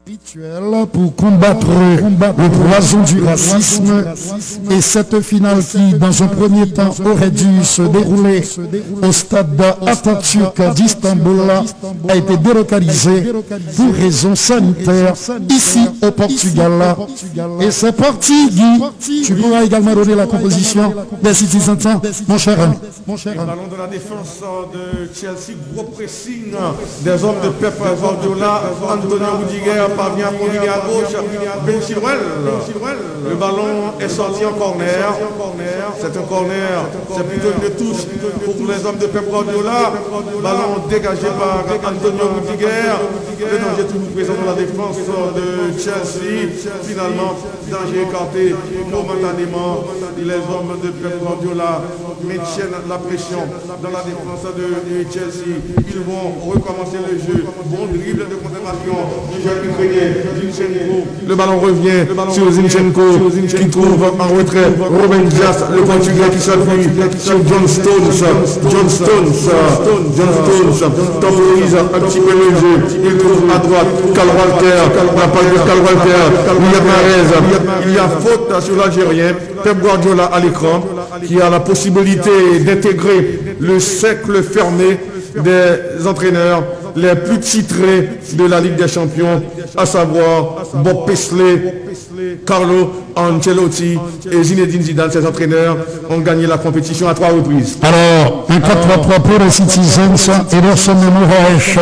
Rituel pour combattre le poison du racisme et cette finale qui, dans un premier temps, aurait dû se dérouler au stade Atatürk d'Istanbul a été délocalisée pour raisons sanitaires ici au Portugal. Et c'est parti, Guy. Tu pourras également donner la composition des citoyens, mon cher ami. Ballon de la défense de Chelsea, gros pressing des hommes de Pep Guardiola. Antonio Rudiger parvient à combiner à gauche. Ben Chilwell. Le ballon est sorti en corner. C'est un corner, c'est plutôt une touche pour les hommes de Pep Guardiola. Ballon dégagé par Antonio Rudiger. Le danger toujours présent dans la défense de Chelsea. Finalement, danger écarté momentanément. Les hommes de Pep Guardiola maintiennent la pression dans la défense de Chelsea. Ils vont recommencer le jeu. Bon dribble de conservation du jeune ukrainien Zinchenko. Le ballon revient sur Zinchenko qui trouve en retrait Ruben Dias, le Portugais qui s'appuie sur John Stones. John Stones temporise un petit peu le jeu. Il trouve à droite Kyle Walker, la passe de Kyle Walker. Il y a faute sur l'Algérien. Pep Guardiola à l'écran qui a la possibilité d'intégrer le cercle fermé des entraîneurs les plus titrés de la Ligue des Champions, à savoir Bob Paisley, Carlo Ancelotti et Zinedine Zidane. Ces entraîneurs ont gagné la compétition à 3 reprises. Alors, un 4-3-3 pour les Citizens, Ederson Moraes,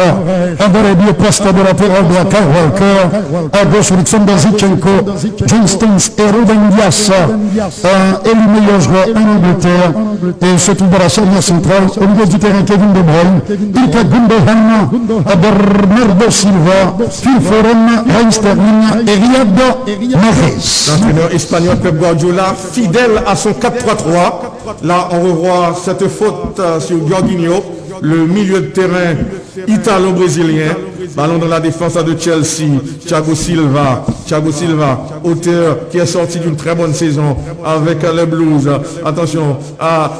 Adorebi poste de latéral droit, Kyle Walker, à gauche Alexander Zinchenko, John Stones et Ruben Dias, et le meilleur joueur en Angleterre, et se trouve dans la charnière centrale, au milieu du terrain Kevin De Bruyne, Ilkay Gundogan, Bernardo Silva, Phil Foden, Raheem Sterling et Riyad Mahrez. L'entraîneur espagnol Pep Guardiola, fidèle à son 4-3-3. Là, on revoit cette faute sur Jorginho, le milieu de terrain italo-brésilien. Ballon dans la défense de Chelsea. Thiago Silva, auteur qui est sorti d'une très bonne saison avec les Blues. Attention à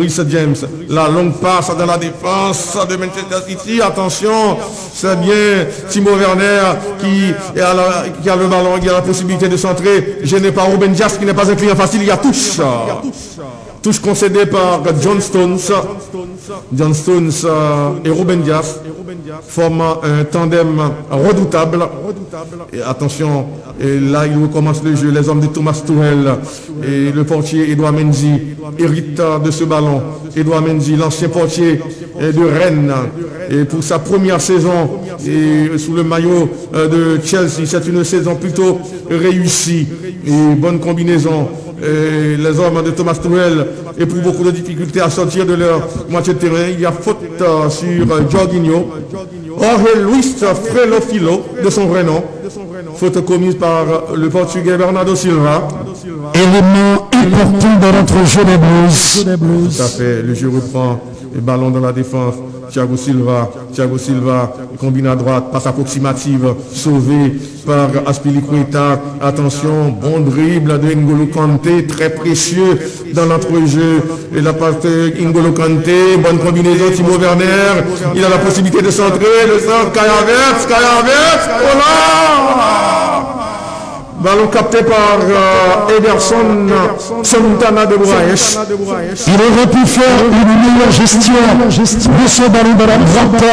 Reece James. La longue passe dans la défense de Manchester City. Attention, c'est bien Timo Werner qui a le ballon, qui a la possibilité de centrer. Gêné par Ruben Dias qui n'est pas un client facile. Il y a touche. Touche concédée par John Stones. John Stones et Ruben Dias forment un tandem redoutable. Et attention, et là il recommence le jeu. Les hommes de Thomas Tuchel et le portier Edouard Mendy héritent de ce ballon. Edouard Mendy, l'ancien portier de Rennes, et pour sa première saison et sous le maillot de Chelsea, c'est une saison plutôt réussie et bonne combinaison. Et les hommes de Thomas Tuchel éprouvent beaucoup de difficultés à sortir de leur moitié de terrain. Il y a faute sur Jorginho. Jorge Luis Frelofilo, de son vrai nom. Faute commise par le Portugais Bernardo Silva. Élément important de notre jeu des Blues. Tout à fait, le jeu reprend. Le ballon dans la défense. Thiago Silva combine à droite, passe approximative, sauvé par Azpilicueta. Attention, bon dribble de N'Golo Kanté, très précieux dans l'entrejeu. Et la passe de N'Golo Kanté, bonne combinaison, Timo Werner. Il a la possibilité de centrer, le centre, Kai Havertz, oh là! Ballon capté par Ederson Santana de Moraes. Il aurait pu faire une meilleure gestion de ce ballon de la droite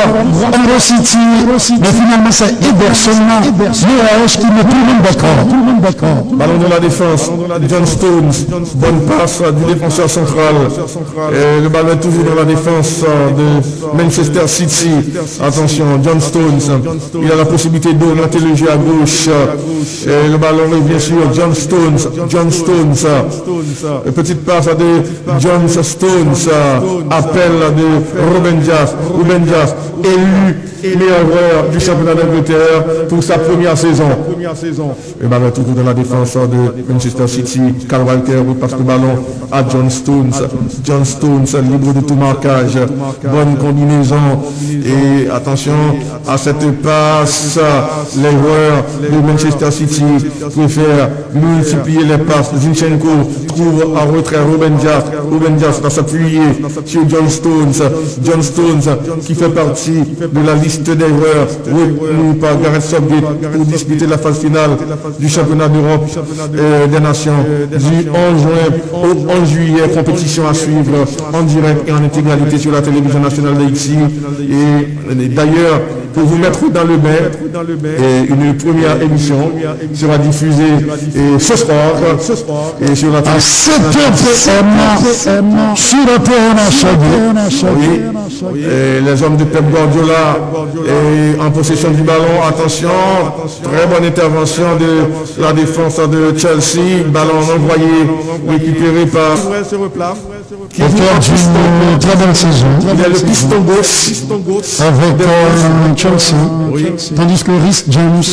en City, mais finalement c'est Ederson Moraes qui met tout le monde d'accord. Ballon de la défense, John Stones, bonne passe du défenseur central. Et le ballon est toujours dans la défense de Manchester City. Attention, John Stones, il a la possibilité d'orienter le jeu à gauche. Et le ballon revient sur John Stones. Petite passe de John Stones. Appel de Ruben Dias, élu meilleur joueur du championnat d'Angleterre pour sa première saison. Et ballon toujours dans la défense de Manchester City. Kyle Walker repasse le ballon à John Stones, libre de tout marquage. Bonne combinaison. Et attention à cette passe. Les joueurs de Manchester City préfèrent multiplier les passes. Zinchenko trouve en retrait Ruben Dias va s'appuyer sur John Stones qui fait partie de la liste liste des joueurs retenus par Gareth Southgate pour disputer la phase finale du championnat d'Europe des Nations du 11 juin au 11 juillet. Compétition à suivre en direct et en intégralité sur la télévision nationale d'Haïti. Et d'ailleurs, pour vous mettre dans le bain, une première émission sera diffusée ce soir et sur la télévision sur le terrain les hommes de Pep Guardiola en possession du ballon. Attention, très bonne intervention de la défense de Chelsea. Ballon envoyé, récupéré par qui d'une très belle saison. Il y a le piston gauche avec Chelsea, tandis que Rhys James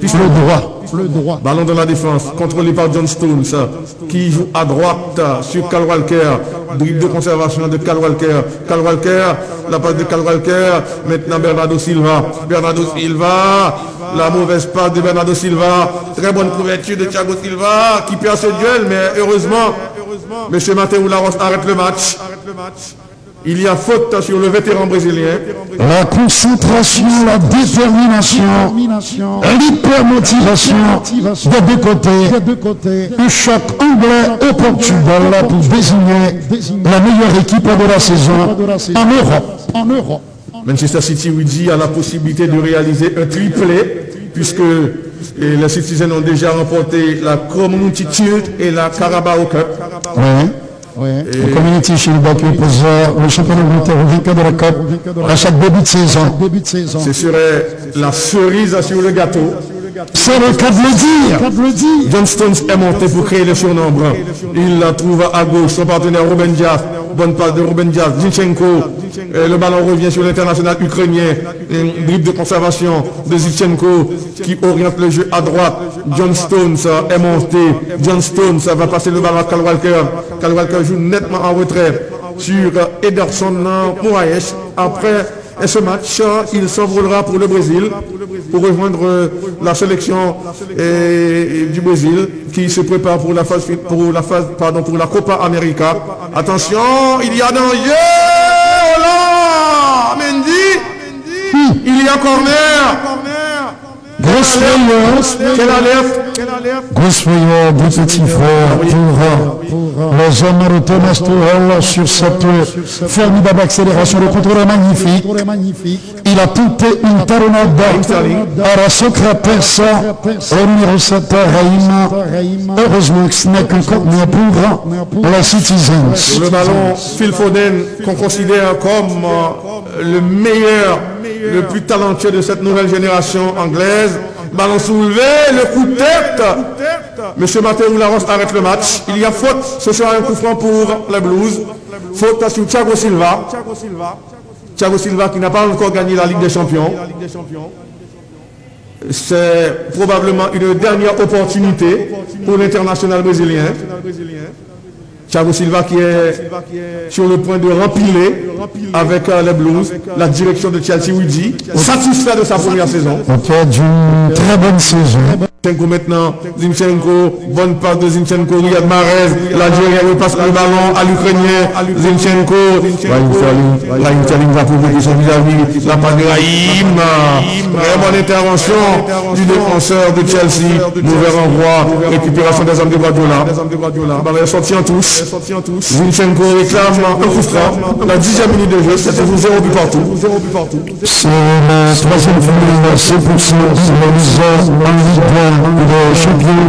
le droit. Ballon dans la défense, contrôlé par John Stones, qui joue à droite sur Kyle Walker. Dribble de conservation de Kyle Walker. Kyle Walker, la passe de Kyle Walker. Maintenant Bernardo Silva. La mauvaise passe de Bernardo Silva. Très bonne couverture de Thiago Silva qui perd ce duel, mais heureusement, M. Matteo Laros arrête le match. Il y a faute sur le vétéran brésilien. La concentration, la détermination, l'hypermotivation des deux côtés. Un choc anglais au Portugal pour désigner la meilleure équipe de la saison en Europe. Manchester City, a la possibilité de réaliser un triplé puisque les Citizens ont déjà remporté la Community Shield et la Carabao Cup. Le Community Shield qui oppose le champion d'Angleterre au vainqueur de la Coupe à chaque début de saison. Ce serait la cerise sur le gâteau. C'est le cas de le dire. John Stones est monté pour créer le surnombre. Il la trouve à gauche, son partenaire Ruben Dias. Bonne passe de Ruben Dias. Zinchenko. Le ballon revient sur l'international ukrainien. Un dribble de conservation de Zinchenko qui oriente le jeu à droite. John Stones est monté. John Stones va passer le ballon à Kyle Walker. Kyle Walker joue nettement en retrait sur Ederson Moraes. Après ce match, il s'envolera pour le Brésil pour rejoindre la sélection du Brésil qui se prépare pour la Copa América. Attention, il y a danger. Oh là, Mendy, il y a corner. Grosse frayeur du petit frère pour les hommes de Thomas Tuchel sur cette formidable accélération. Le contrôle est magnifique. Il a tenté une talonnade à la Socrates au numéro 7 Raïm. Heureusement que ce n'est qu'un corner pour les Citizens. Le ballon Phil Foden qu'on considère comme le meilleur, le plus talentueux de cette nouvelle génération anglaise. Ballon soulevé, le coup de tête. Monsieur Matteo Laros arrête le match. Il y a faute. Ce sera un coup franc pour les Blues. Faute sur Thiago Silva. Thiago Silva qui n'a pas encore gagné la Ligue des Champions. C'est probablement une dernière opportunité pour l'international brésilien. Thiago Silva qui est sur le point de rempiler avec les Blues la direction de Chelsea Widi, satisfait de sa première saison. D'une très bonne saison. Zinchenko maintenant, bonne passe de Zinchenko, Riyad Mahrez, l'Algérien repasse le ballon à l'Ukrainien, Zinchenko, Raïm Sterling va prouver que son vis-à-vis, la passe de Raïm, très bonne intervention du défenseur de Chelsea, mauvais renvoi, récupération des hommes de Guardiola, le ballon est sorti en touche, Zinchenko réclame un coup franc, la 10e minute de jeu, c'est toujours 0 but partout. C'est la troisième finale, 100% de la les champions,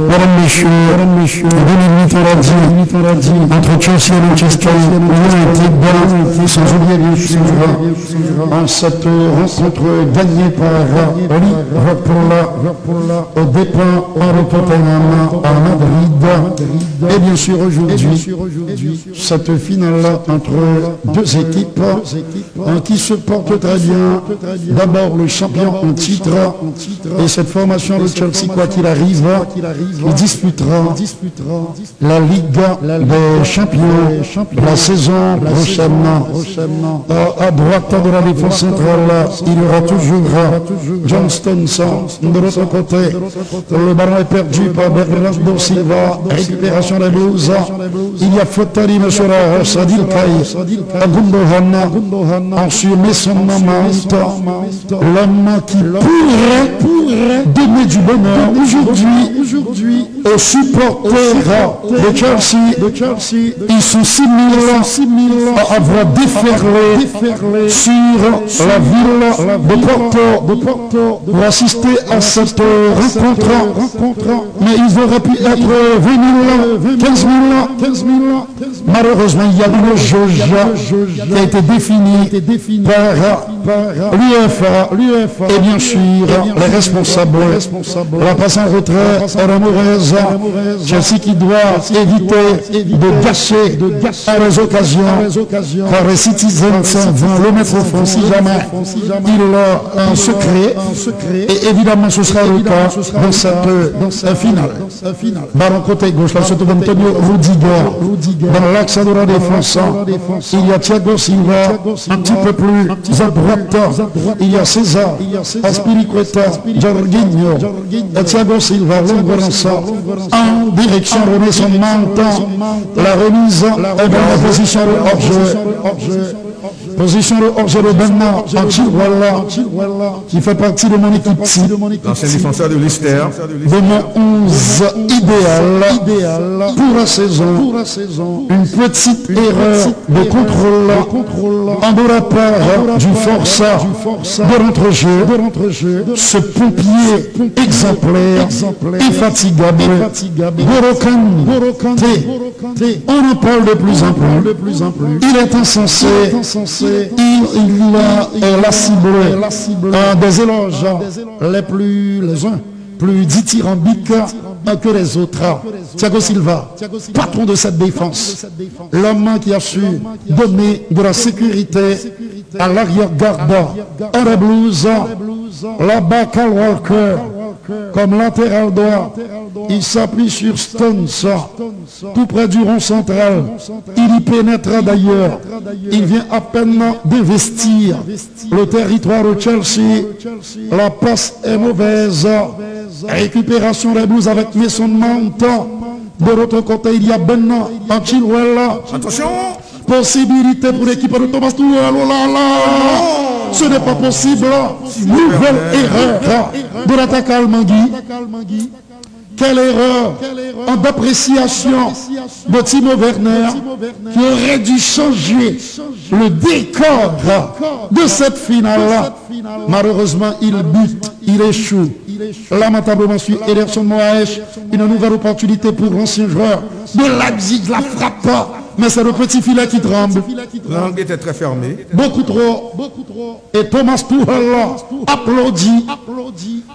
mesdames, messieurs, 2008 on l'a dit, entre Chelsea et Manchester United, sans oublier bien sûr, en cette rencontre gagnée par Liverpool au départ en Tottenham à Madrid, et bien sûr aujourd'hui, cette finale entre deux équipes qui se portent très bien. D'abord le champion en titre, et cette formation de Chelsea, quoi qu'il arrive, il disputera la Ligue des Champions la saison prochaine. À droite de la défense centrale, il y aura toujours John Stones. De l'autre côté, le ballon est perdu par Bernardo Silva. Récupération des Blues. Il y a faute sur Sadil Kay. Gundogan en surnommé son nom l'homme qui pourrait donner du bonheur aujourd'hui aux supporters de Chelsea. Ils sont 6 000 à avoir déferlé sur la ville de Porto pour assister à cette rencontre. Mais ils auraient pu être 20 000, 15 000. Malheureusement, il y a une jauge qui a été définie par l'UEFA et bien sûr les responsables. La passe en retrait est amoureuse. Chelsea qui doit éviter de gâcher les occasions car les Citizens vont le mettre au fond si jamais il a un secret. Et évidemment ce sera le cas dans cette finale. Ballon côté gauche, là se trouve Antonio Rudiger. Dans l'axe de la défense, il y a Thiago Silva un petit peu plus à droite. Il y a César, Azpilicueta, Jorginho et Thiago Silva, Longorança en direction de son menton. La remise est dans la position de hors-jeu. Position de hors-jeu de Bernard Chilwell qui fait partie de mon équipe. L'ancien défenseur de Leicester. De mon 11 idéal pour la saison. Une petite erreur de contrôle en de la part du forçat de notre jeu. Ce pompier exemplaire, infatigable, Gorokan T. On en parle de plus en plus. Il est insensé. Il a la cible des éloges les uns plus dithyrambiques que les autres. Thiago Silva, patron de cette défense, l'homme qui a su donner de la sécurité à l'arrière-garde, à la Blues, là-bas Kyle Walker, comme latéral droit, il s'appuie sur Stones, tout près du rond central. Il y pénètre d'ailleurs. Il vient à peine d'investir le territoire de Chelsea. La passe est mauvaise. Récupération des Blues avec Mason Mount. De l'autre côté, il y a Bernard Chilwell. Attention! Possibilité pour l'équipe de Thomas Tuchel. Oh là là! Ce n'est pas possible. Nouvelle erreur de l'attaque Almangui. Quelle erreur en d'appréciation de Timo Werner qui aurait dû changer le décor de cette finale. Malheureusement, il bute, il échoue. Lamentablement, sur Ederson Moraes, une nouvelle opportunité pour l'ancien joueur de Leipzig, la frappe. Mais c'est le petit filet qui tremble. L'angle était très fermé. Beaucoup trop. Et Thomas Tuchel applaudit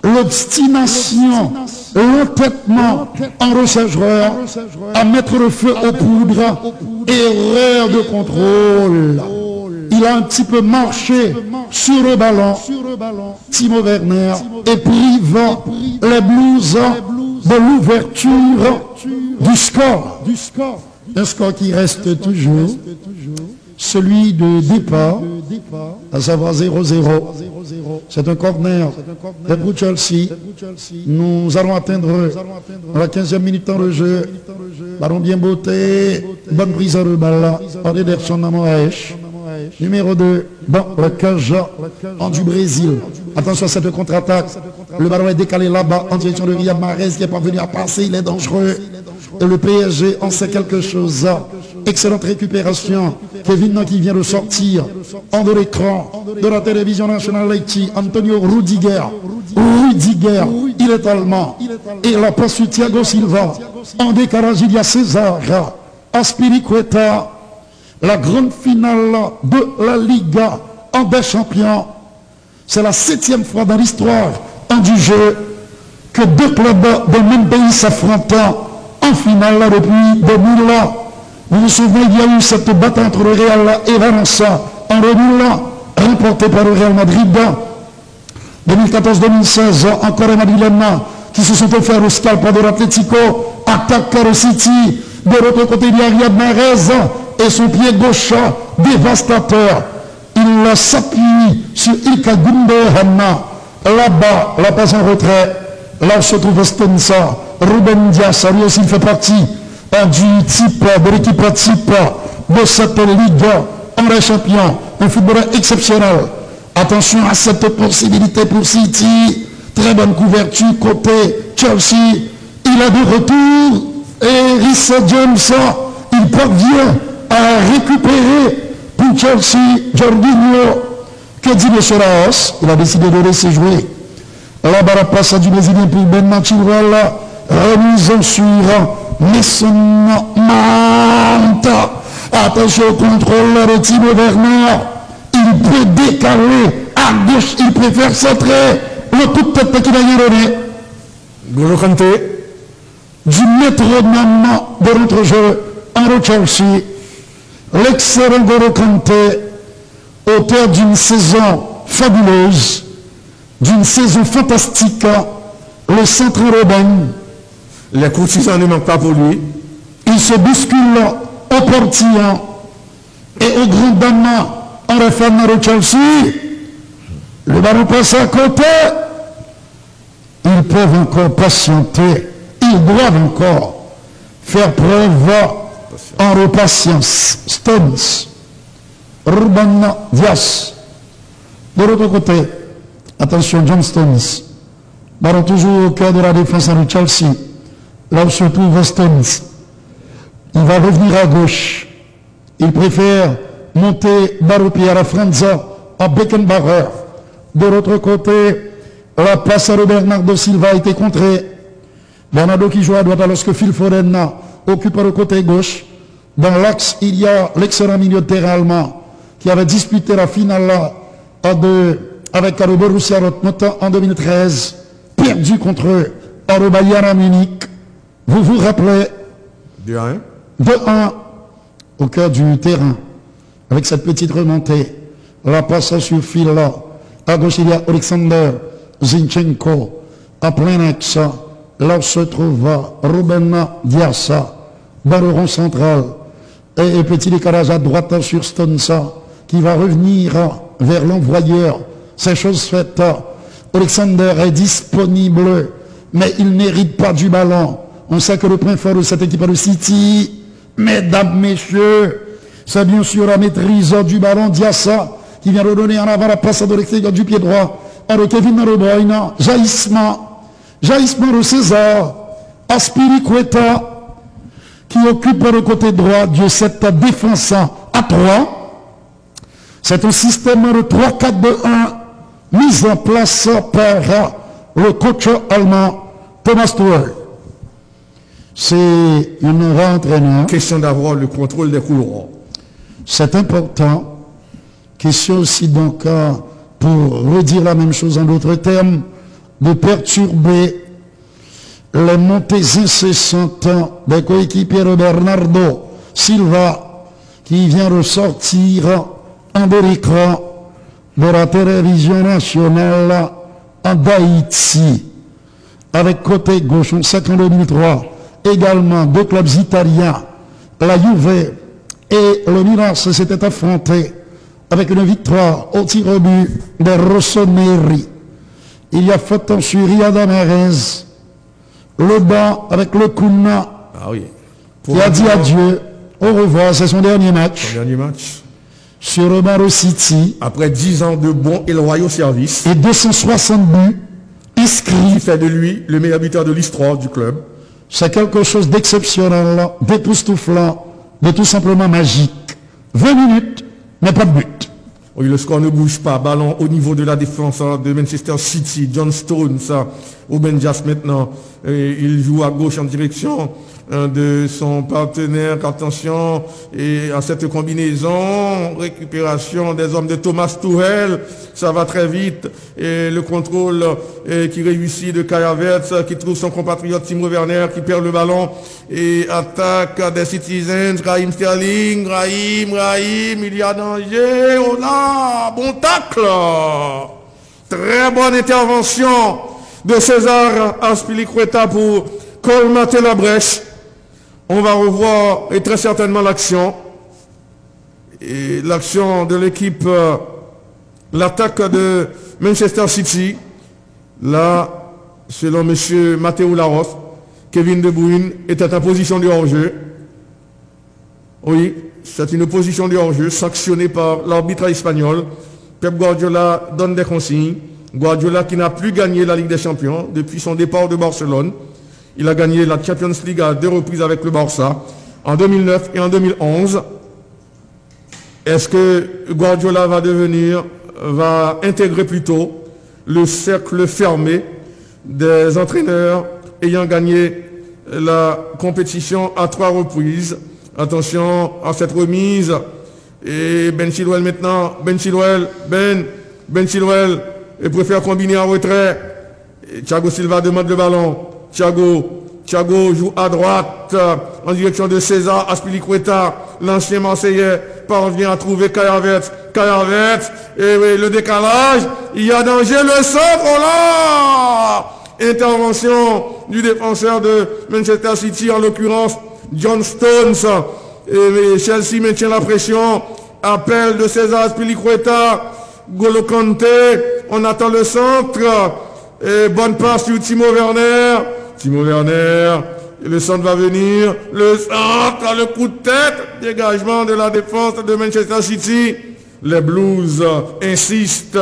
l'obstination, l'entêtement en ce joueur à mettre le feu aux poudres. Erreur de contrôle. Il a un petit peu marché sur le ballon. Timo Werner et prive les Blues de l'ouverture du score. Un score qui reste toujours celui de départ, à savoir 0-0. C'est un corner pour Chelsea. Nous allons atteindre la 15e minute dans le jeu. Ballon bien botté, bonne prise de balle par Ederson Moraes. Numéro 2, dans le cage du Brésil. Attention à cette contre-attaque. Le ballon est décalé là-bas en direction de Riyad Mahrez qui est parvenu à passer. Il est dangereux. Et le PSG en sait quelque chose. Excellente récupération. Kevin qui vient de sortir en de l'écran de la télévision nationale Leipzig. Antonio Rudiger, il est allemand. Et la passe sur Thiago Silva. En décalage, il y a César, Azpilicueta. La grande finale de la Liga en des champions. C'est la 7e fois dans l'histoire du jeu que deux clubs du même pays s'affrontent en finale depuis 2000. Vous vous souvenez, il y a eu cette bataille entre le Real et Valencia en 2000, remportée par le Real Madrid. 2014-2016, encore un Madrilène qui se sont offert au scalp de l'Atlético, attaque Carlo City. De l'autre côté, il y a Riyad Mahrez et son pied gauche dévastateur. Il s'appuie sur Ilkay Gundogan. Là-bas, la passe en retrait. Là se trouve Spencer. Ruben Dias, lui aussi il fait partie du type, de l'équipe type de cette ligue on est champion, un footballeur exceptionnel. Attention à cette possibilité pour City. Très bonne couverture côté Chelsea. Il a de retour. Et Rhys James, il parvient à récupérer pour Chelsea. Jorginho, que dit M. Laos? Il a décidé de laisser jouer. La balle passe du Brésilien pour Ben Chilwell. Remise sur Mason Mount. Attention au contrôle de Timo Werner. Il peut décaler à gauche, il préfère centrer. Le coup de tête qu'il a donné. Golo Kanté. Du métronome de notre jeu en Chelsea. L'excellent Golo Kanté, auteur d'une saison fabuleuse, d'une saison fantastique, le centre Robin. Les courtisans ne manquent pas pour lui. Il se bouscule au portillon et au grand dame en réforme de Chelsea. Le ballon passe à côté. Ils peuvent encore patienter. Ils doivent encore faire preuve en patience. Stones, Ruben Dias. De l'autre côté, attention, John Stones. Ballon toujours au cœur de la défense de Chelsea. Là où se trouve Stones. Il va revenir à gauche. Il préfère monter Baroupi à la Franza à Beckenbauer. De l'autre côté, la passe à Bernardo Silva a été contrée. Bernardo qui joue à droite alors que Phil Foden occupe le côté gauche. Dans l'axe, il y a l'excellent milieu de terrain allemand qui avait disputé la finale avec le Borussia Dortmund en 2013, perdu contre le Bayern Munich. Vous vous rappelez 2-1. 2-1 au cœur du terrain, avec cette petite remontée. La passe sur fil là. À gauche, il y a Alexander Zinchenko. À plein axe, là se trouve Ruben Dias, dans le rond central. Et petit décalage à droite sur Stonsa, qui va revenir vers l'envoyeur. C'est chose faite. Alexander est disponible, mais il n'hérite pas du ballon. On sait que le point fort de cette équipe de City, mesdames, messieurs, c'est bien sûr la maîtrise du ballon. Diassa qui vient redonner en avant la passe de l'extérieur du pied droit. Alors Kevin De Bruyne, jaillissement de César, Aspilicueta qui occupe le côté droit de cette défense à 3. C'est un système de 3-4-2-1 mis en place par le coach allemand Thomas Tuchel. C'est un entraîneur. Question d'avoir le contrôle des couloirs. C'est important. Question aussi donc, pour redire la même chose en d'autres termes, de perturber les montées incessantes des coéquipiers de Bernardo Silva qui vient ressortir en de l'écran de la télévision nationale en Haïti. Avec côté gauche, on sait qu'en 2003, également deux clubs italiens, la Juve et le Milan s'étaient affrontés avec une victoire au tir au but de Rossoneri. Il y a faute sur Riyad Mahrez, le banc avec le Kouna, qui a dit adieu, au revoir, c'est son dernier match. Son dernier match. Sur le Barrow City. Après 10 ans de bons et loyaux services. Et 260 buts inscrits. Qui fait de lui le meilleur buteur de l'histoire du club. C'est quelque chose d'exceptionnel, d'époustouflant, de tout simplement magique. 20 minutes, mais pas de but. Oui, le score ne bouge pas. Ballon au niveau de la défense de Manchester City. John Stones, Ruben Dias maintenant. Il joue à gauche en direction de son partenaire. Attention et à cette combinaison. Récupération des hommes de Thomas Tuchel. Ça va très vite. Et le contrôle qui réussit de Kai Havertz qui trouve son compatriote Timo Werner qui perd le ballon. Et attaque des Citizens. Raheem Sterling. Raheem. Il y a danger. Oh là, bon tacle. Très bonne intervention de César Aspilicueta pour colmater la brèche. On va revoir et très certainement l'action. Et l'action de l'équipe, l'attaque de Manchester City. Là, selon M. Matteo Laros, Kevin De Bruyne était en position de hors-jeu. Oui, c'est une opposition de hors-jeu sanctionnée par l'arbitre espagnol. Pep Guardiola donne des consignes. Guardiola qui n'a plus gagné la Ligue des Champions depuis son départ de Barcelone. Il a gagné la Champions League à 2 reprises avec le Barça, en 2009 et en 2011. Est-ce que Guardiola va intégrer plutôt le cercle fermé des entraîneurs ayant gagné la compétition à 3 reprises? Attention à cette remise. Et Ben Chilwell maintenant. Ben Chilwell il préfère combiner en retrait. Et Thiago Silva demande le ballon. Thiago joue à droite en direction de César Azpilicueta. L'ancien Marseillais parvient à trouver Kai Havertz. Et oui, le décalage. Il y a danger, le centre. Oh là! Intervention du défenseur de Manchester City, en l'occurrence John Stones. Et Chelsea maintient la pression. Appel de César Azpilicueta. Golo Kanté. On attend le centre. Et bonne passe sur Timo Werner. Et le centre va venir. Le centre, le coup de tête. Dégagement de la défense de Manchester City. Les Blues insistent.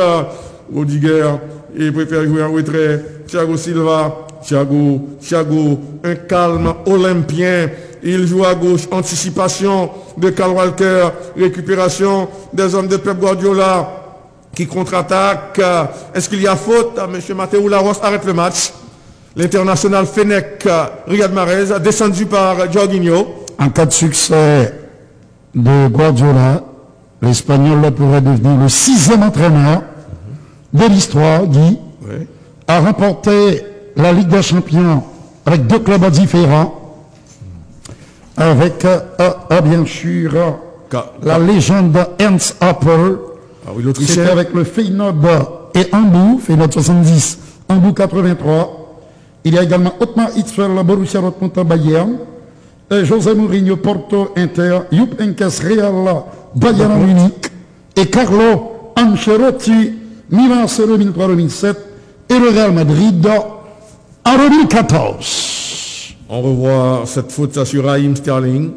Rudiger, il préfère jouer en retrait. Thiago Silva. Thiago, un calme olympien. Il joue à gauche. Anticipation de Kyle Walker. Récupération des hommes de Pep Guardiola qui contre-attaque. Est-ce qu'il y a faute? Monsieur Matteo Laros arrête le match. L'international Fennec Riyad Mahrez, descendu par Jorginho. En cas de succès de Guardiola, l'Espagnol pourrait devenir le 6e entraîneur de l'histoire, Guy, a remporté la Ligue des Champions avec 2 clubs différents, avec, bien sûr, la légende Ernst Happel. Oui, c'était avec le Feyenoord et Hambourg, Feyenoord 70, Hambourg 83. Il y a également Otmar Hitzfeld, Borussia Dortmund, Bayern, José Mourinho, Porto, Inter, Jupp Heynckes, Real, Bayern Munich, et Carlo Ancelotti, Milan AC 2003-2007, et le Real Madrid en 2014. On revoit cette faute sur Raheem Sterling.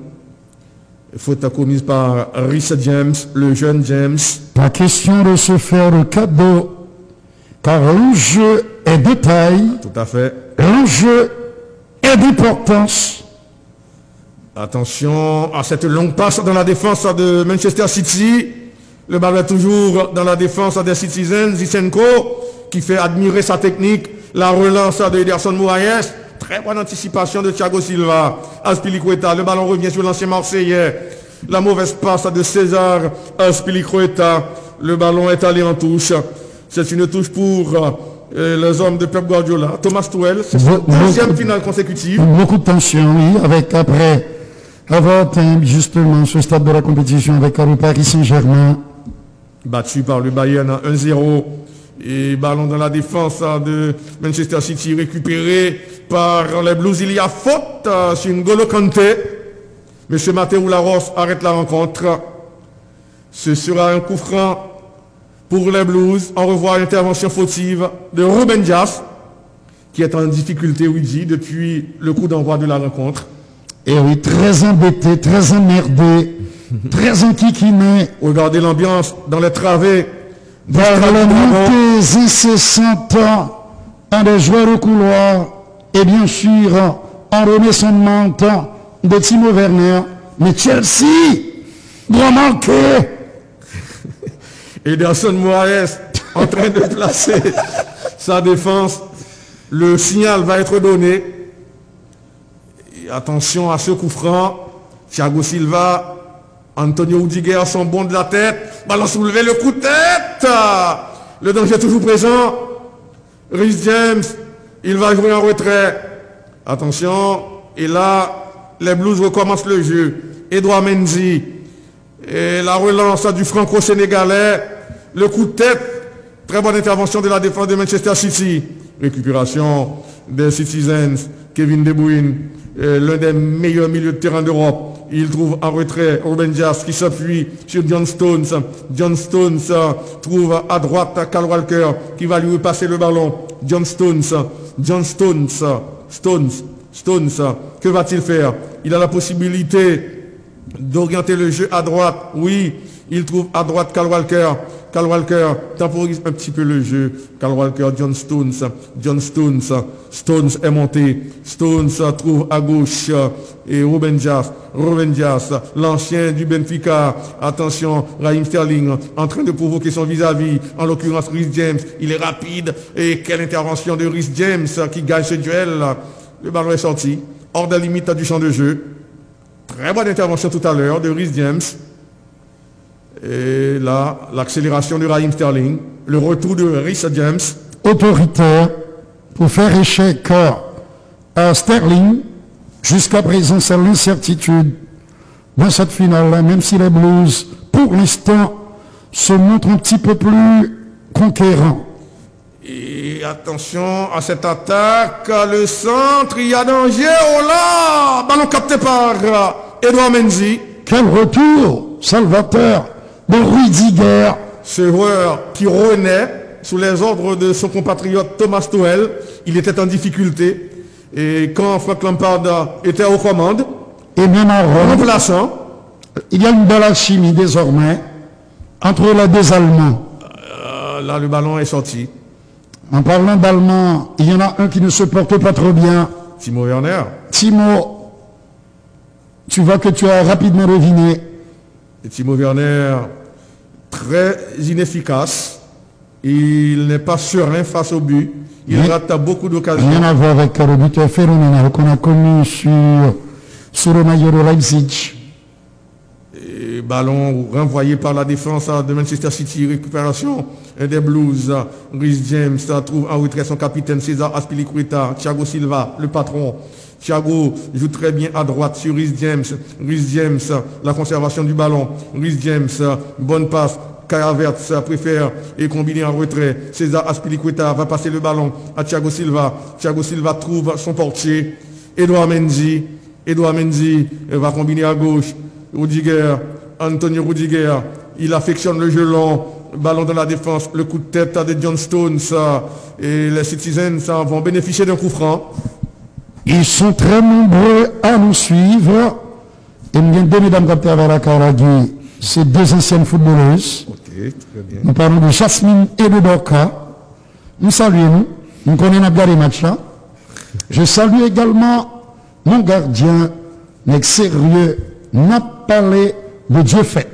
Faute commise par Reece James, le jeune James. Pas question de se faire le cadeau, car l'enjeu est de taille. Tout à fait. L'enjeu est d'importance. Attention à cette longue passe dans la défense de Manchester City. Le ballon est toujours dans la défense des Citizens. Zinchenko qui fait admirer sa technique. La relance de Ederson Moraes. Très bonne anticipation de Thiago Silva. Azpilicueta, le ballon revient sur l'ancien Marseillais. La mauvaise passe de César Azpilicueta. Le ballon est allé en touche. C'est une touche pour les hommes de Pep Guardiola. Thomas Tuchel, c'est son 2e finale consécutive. Beaucoup de tension, oui, avec après avoir atteint justement ce stade de la compétition avec le Paris Saint-Germain. Battu par le Bayern à 1-0. Et ballon dans la défense de Manchester City récupéré par les Blues. Il y a faute sur N'Golo Kanté. Monsieur Matteo Laros arrête la rencontre. Ce sera un coup franc pour les Blues. On revoit l'intervention fautive de Ruben Dias, qui est en difficulté, oui, dit, depuis le coup d'envoi de la rencontre. Et oui, très embêté, très emmerdé, très enquiquiné. Regardez l'ambiance dans les travées. Par les montées incessantes des joueurs au couloir. Et bien sûr, en remerciement de Timo Werner. Mais Chelsea doit manquer. Ederson Moraes en train de placer sa défense. Le signal va être donné. Et attention à ce coup franc. Thiago Silva, Antonio Rudiger sont bons de la tête. Ballon soulevé, le coup de tête. Le danger est toujours présent. Reece James, il va jouer en retrait. Attention. Et là, les Blues recommencent le jeu. Edouard Mendy. Et la relance du franco-sénégalais. Le coup de tête. Très bonne intervention de la défense de Manchester City. Récupération des Citizens. Kevin De Bruyne, l'un des meilleurs milieux de terrain d'Europe. Il trouve en retrait Ruben Dias qui s'appuie sur John Stones. John Stones trouve à droite Kyle Walker qui va lui repasser le ballon. John Stones. Que va-t-il faire? Il a la possibilité d'orienter le jeu à droite. Oui, il trouve à droite Kyle Walker. Kyle Walker temporise un petit peu le jeu. Kyle Walker, John Stones. John Stones. Stones est monté. Stones trouve à gauche et Ruben Dias. Ruben Dias, l'ancien du Benfica. Attention, Raheem Sterling en train de provoquer son vis-à-vis. En l'occurrence, Reece James. Il est rapide. Et quelle intervention de Reece James qui gagne ce duel. Le ballon est sorti. Hors de la limite du champ de jeu. Très bonne intervention tout à l'heure de Reece James. Et là, l'accélération de Raheem Sterling, le retour de Reece James. Autoritaire pour faire échec à Sterling. Jusqu'à présent, c'est l'incertitude dans cette finale-là, même si les Blues, pour l'instant, se montrent un petit peu plus conquérants. Et attention à cette attaque, le centre, il y a danger, oh là! Ballon capté par Edouard Mendy. Quel retour, Salvatore, de Rudiger. Ce joueur qui renaît sous les ordres de son compatriote Thomas Tuchel, il était en difficulté. Et quand Frank Lampard était aux commandes, et même en remplaçant, il y a une belle alchimie désormais entre les deux Allemands. Là, le ballon est sorti. En parlant d'Allemand, il y en a un qui ne se porte pas trop bien. Timo Werner. Timo, tu vois que tu as rapidement deviné. Et Timo Werner, très inefficace. Il n'est pas serein face au but. Il rate beaucoup d'occasions. Rien à voir avec le buteur phénoménal qu'on a connu sur le maillot de Leipzig. Et ballon renvoyé par la défense de Manchester City. Récupération des Blues. Reece James trouve en retrait son capitaine César Azpilicueta. Thiago Silva, le patron. Thiago joue très bien à droite sur Reece James. Reece James, la conservation du ballon. Reece James, bonne passe. Kai Havertz préfère et combiner en retrait. César Azpilicueta va passer le ballon à Thiago Silva. Thiago Silva trouve son portier. Edouard Mendy. Edouard Mendy va combiner à gauche. Rudiger, Antonio Rudiger. Il affectionne le jeu long. Ballon dans la défense. Le coup de tête de John Stones. Et les Citizens vont bénéficier d'un coup franc. Ils sont très nombreux à nous suivre. Et bien deux mesdames captées avec la Karagui, ces deux anciennes footballeuses. Okay, très bien. Nous parlons de Jasmine et de Dorca. Nous saluons, nous connaissons bien les matchs là. Je salue également mon gardien, mec sérieux, n'a parlé de Dieu fait.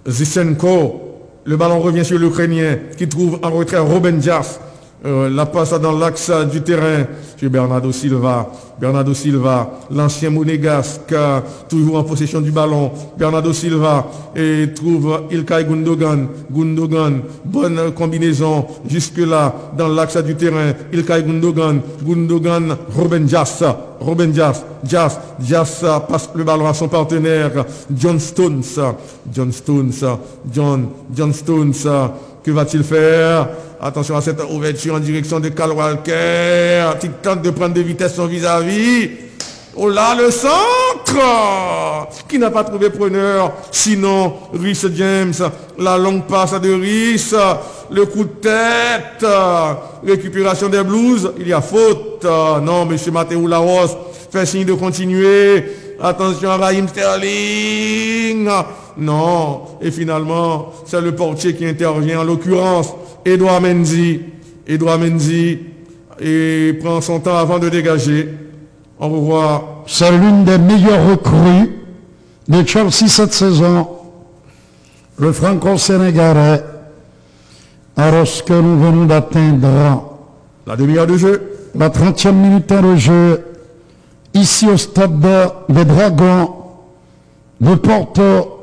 Zisenko, le ballon revient sur l'Ukrainien qui trouve en retrait Ruben Dias. La passe dans l'axe du terrain chez Bernardo Silva. Bernardo Silva, l'ancien monégasque, toujours en possession du ballon. Bernardo Silva et trouve Ilkay Gundogan. Gundogan, bonne combinaison jusque-là dans l'axe du terrain. Ilkay Gundogan. Gundogan, Ruben Dias. Ruben Dias. Dias passe le ballon à son partenaire John Stones. John Stones. Que va-t-il faire? Attention à cette ouverture en direction de Kyle Walker. Il tente de prendre de vitesse son vis-à-vis. Oh là, le centre qui n'a pas trouvé preneur. Sinon, Reece James, la longue passe de Reece, le coup de tête, récupération des Blues. Il y a faute. Non, M. Matteo Laos fait signe de continuer. Attention à Raheem Sterling. Non. Et finalement, c'est le portier qui intervient, en l'occurrence, Edouard Mendy. Edouard Mendy et prend son temps avant de dégager. Au revoir. C'est l'une des meilleures recrues de Chelsea cette saison. Le franco-sénégalais. Alors que nous venons d'atteindre la demi-heure de jeu. La 30e minute de jeu. Ici au stade des Dragons de Porto.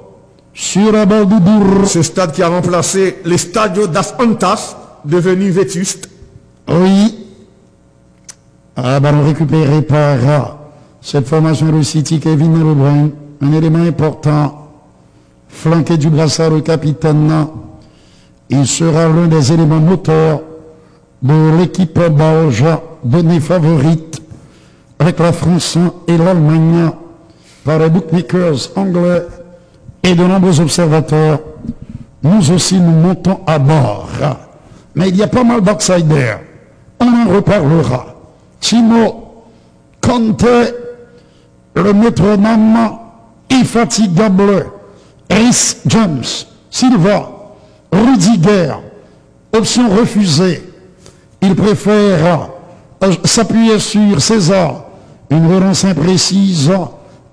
Sur la balle du Dour. Ce stade qui a remplacé le Stadio das Antas, devenu vétuste. Oui. Ballon récupéré par cette formation de City, Kevin De Bruyne. Un élément important. Flanqué du brassard le capitaine. Il sera l'un des éléments moteurs de l'équipe belge, donnée favorite avec la France et l'Allemagne par les bookmakers anglais et de nombreux observateurs. Nous aussi, nous montons à bord. Mais il y a pas mal d'outsiders. On en reparlera. Timo Conte, le métronome infatigable Rhys James, Silva, Rudiger, option refusée. Il préfère s'appuyer sur César, une relance imprécise,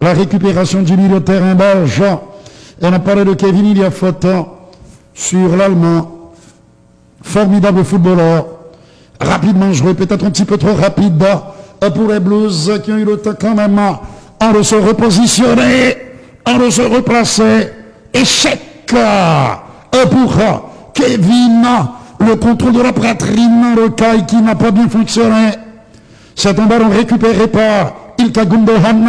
la récupération du milieu de terrain belge. Et on a parlé de Kevin, il y a faute sur l'Allemand. Formidable footballeur, rapidement joué, peut-être un petit peu trop rapide pour les Blues qui ont eu le temps quand même de se repositionner, de se replacer. Échec pour Kevin, le contrôle de la poitrine, le caille qui n'a pas bien fonctionné. C'est un ballon récupéré par Ilkay Gundogan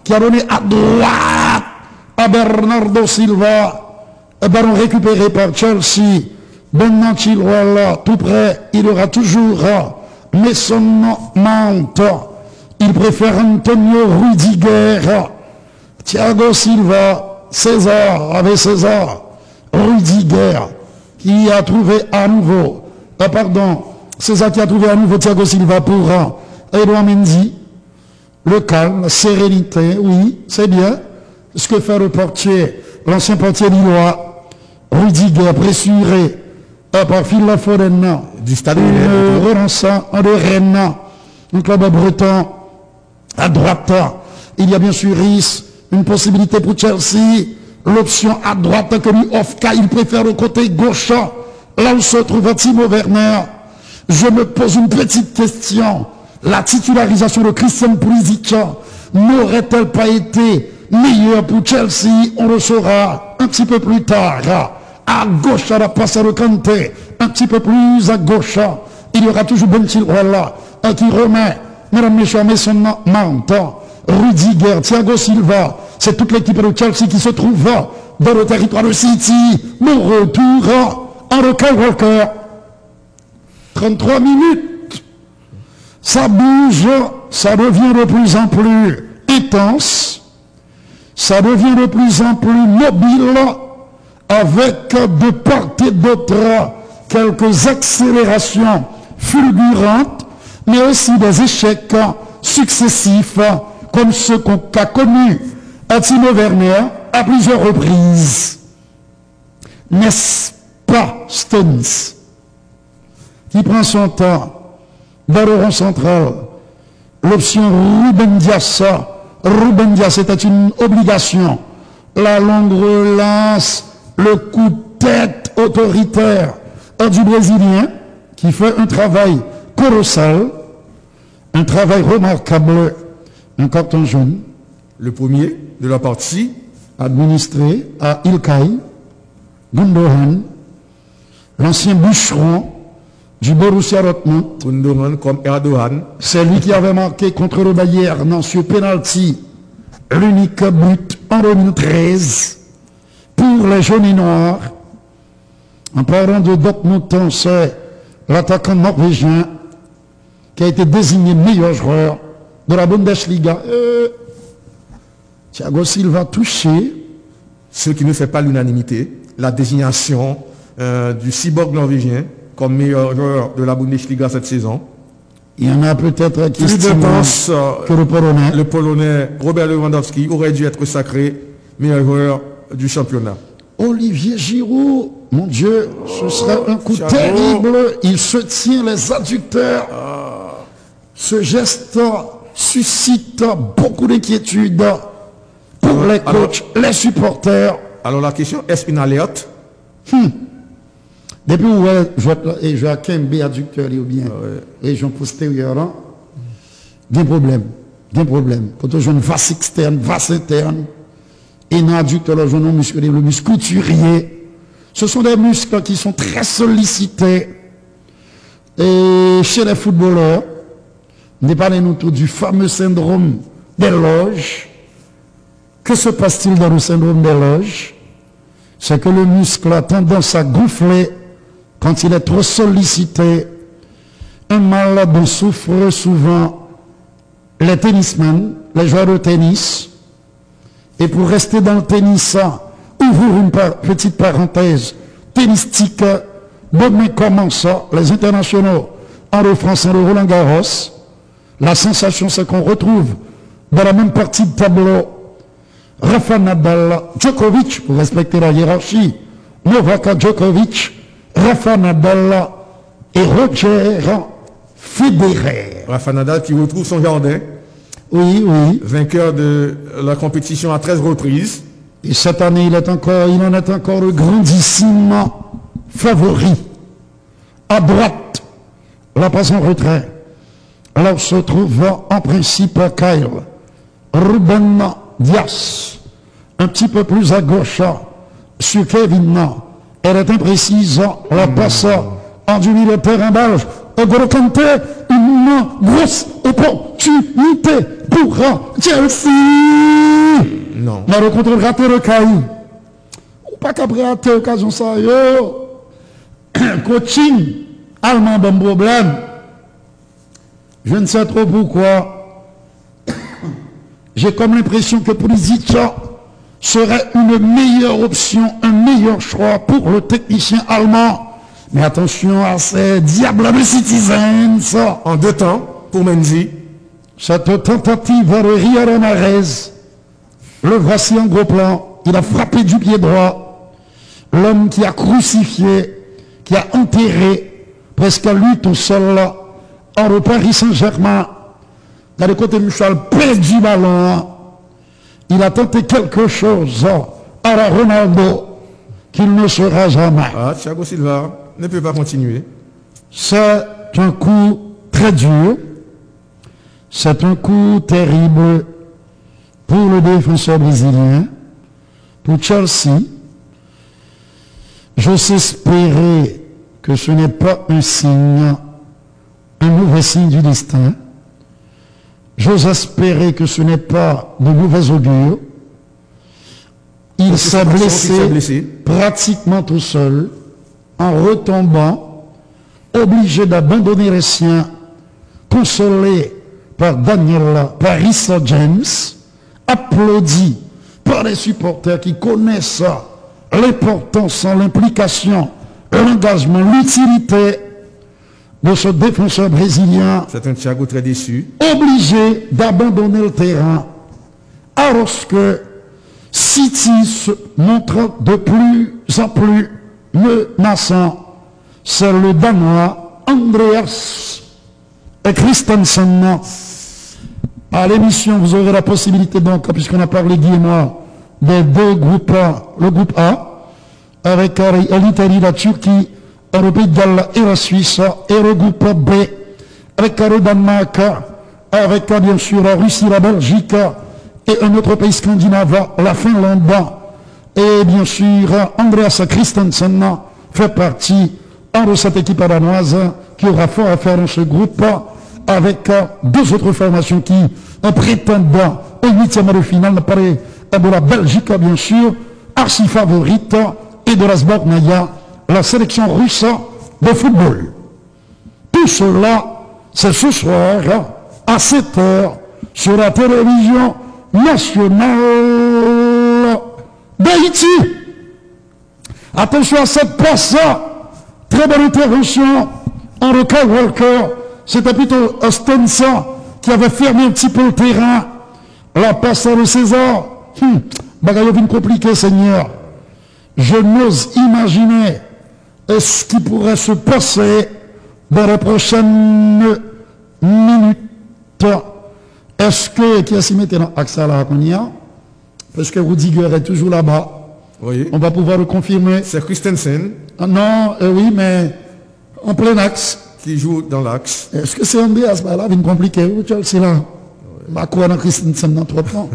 qui a donné à droite à Bernardo Silva. Un ballon récupéré par Chelsea. Bernard Chilwell, tout près, il aura toujours Mason Mount. Il préfère Antonio Rudiger, Thiago Silva, César, avec César, Rudiger, qui a trouvé à nouveau, César qui a trouvé à nouveau Thiago Silva pour Edouard Mendy. Le calme, sérénité, oui, c'est bien. Ce que fait le portier, l'ancien portier lillois, Rudiger, pressuré par Phil Foden, du stade relançant de Rennes, un club breton. À droite, il y a bien sûr Rhys, une possibilité pour Chelsea, l'option à droite que lui offre, il préfère le côté gauche, là où se trouve Timo Werner. Je me pose une petite question, la titularisation de Christian Pulisic n'aurait-elle pas été meilleure pour Chelsea? On le saura un petit peu plus tard. À gauche, à la passe de Kanté, un petit peu plus à gauche, il y aura toujours Ben Chilwell qui remet, mesdames, messieurs, Mason Mount, Rudiger, Thiago Silva, c'est toute l'équipe de Chelsea qui se trouve dans le territoire de City. Mon retour en Kyle Walker. 33 minutes. Ça bouge, ça devient de plus en plus intense, ça devient de plus en plus mobile, avec de part et d'autre quelques accélérations fulgurantes, mais aussi des échecs successifs, comme ceux qu'a connus Timo Werner à plusieurs reprises. N'est-ce pas Stones, qui prend son temps dans le rond central? L'option Ruben Dias. Ruben Dias, c'était une obligation. La longue relance, le coup de tête autoritaire du Brésilien, qui fait un travail colossal, un travail remarquable, un carton jaune. Le premier de la partie, administré à Ilkay Gundogan, l'ancien bûcheron du Borussia Dortmund. Gundogan comme Erdogan. C'est lui qui avait marqué contre le Bayern sur penalty l'unique but en 2013 pour les jaunes et noirs. En parlant de Dortmund, c'est l'attaquant norvégien qui a été désigné meilleur joueur de la Bundesliga. Thiago Silva touché. Ce qui ne fait pas l'unanimité, la désignation du cyborg norvégien comme meilleur joueur de la Bundesliga cette saison. Il y en a peut-être qui pensent que le Polonais Robert Lewandowski aurait dû être sacré meilleur joueur du championnat. Olivier Giroud, mon Dieu, ce sera un coup terrible. Il se tient les adducteurs. Ce geste suscite beaucoup d'inquiétude pour les coachs, les supporters. Alors la question, est-ce une alerte? Depuis où je joue à Kembe adducteur ou bien région postérieure, il y a un problème. Quand on joue une vaste externe, vaste interne, et un adducteur, le muscle couturier, ce sont des muscles qui sont très sollicités. Et chez les footballeurs, on parle autour du fameux syndrome des loges. Que se passe-t-il dans le syndrome des loges? C'est que le muscle a tendance à gonfler quand il est trop sollicité. Un mal dont souffrent souvent les tennismen, les joueurs de tennis. Et pour rester dans le tennis, ouvrir une petite parenthèse tennistique, demain commence les internationaux en France de Roland Garros. La sensation, c'est qu'on retrouve dans la même partie de tableau Rafa Nadal, Djokovic, pour respecter la hiérarchie, Novak Djokovic, Rafa Nadal et Roger Federer. Rafa Nadal qui retrouve son jardin. Oui, oui. Vainqueur de la compétition à 13 reprises. Et cette année, il en est encore le grandissime favori. À droite, la passe en retrait. Là se trouve en principe Kyle Ruben Dias. Un petit peu plus à gauche sur Kevin. Elle est imprécise. La passe en du milieu de terrain belge. N'Golo Kanté, une grosse opportunité pour Chelsea. Non. Mais le contrôle raté le caillou. Ou pas qu'à rater l'occasion ça, yo. Coaching, allemand, bon problème. Je ne sais trop pourquoi. J'ai comme l'impression que Pulisic serait une meilleure option, un meilleur choix pour le technicien allemand. Mais attention à ces diables de Citizens. En 2 temps, pour Mendy. Cette tentative de Riyad Mahrez. Le voici en gros plan. Il a frappé du pied droit. L'homme qui a crucifié, qui a enterré, presque à lui tout seul, hors au Paris Saint-Germain. Dans le côté Michel, perd du ballon. Il a tenté quelque chose à la Ronaldo qu'il ne sera jamais. Ah, Thiago Silva ne peut pas continuer. C'est un coup très dur. C'est un coup terrible pour le défenseur brésilien, pour Chelsea. J'ose espérer que ce n'est pas un signe, un mauvais signe du destin. J'ose espérer que ce n'est pas de mauvais augure. Il s'est blessé pratiquement tout seul, en retombant, obligé d'abandonner les siens, consolé par Daniel Paris James, applaudi par les supporters qui connaissent l'importance, l'implication, l'engagement, l'utilité de ce défenseur brésilien. C'est un Thiago très déçu. Obligé d'abandonner le terrain alors que City se montre de plus en plus menaçant. C'est le Danois Andreas Christensen. À l'émission, vous aurez la possibilité donc, puisqu'on a parlé Guy et moi, des 2 groupes A, le groupe A, avec l'Italie, la Turquie, le Pays de Galles et la Suisse, et le groupe B, avec le Danemark, avec bien sûr la Russie, la Belgique, et un autre pays scandinave, la Finlande, et bien sûr Andreas Christensen fait partie de cette équipe danoise qui aura fort à faire dans ce groupe, avec 2 autres formations qui prétendent au 8e de finale, de la Belgique bien sûr, archi favorite, et de la Sbornaya, la sélection russe de football. Tout cela, c'est ce soir à 7h sur la télévision nationale d'Haïti. Attention à cette passe, très bonne intervention en le Kyle Walker. C'était plutôt Stenson qui avait fermé un petit peu le terrain. La passe de César. Bagaille vient compliqué, Seigneur. Je n'ose imaginer ce qui pourrait se passer dans les prochaines minutes. Est-ce que, qui a s'y metté dans l'axe là, parce que Rudiger est toujours là-bas. Oui. On va pouvoir le confirmer. C'est Christensen. Ah non, oui, mais en plein axe. Qui joue dans l'axe. Est-ce que c'est Andreas là, vient compliqué, c'est là. Ma quoi dans Christensen dans 3 temps.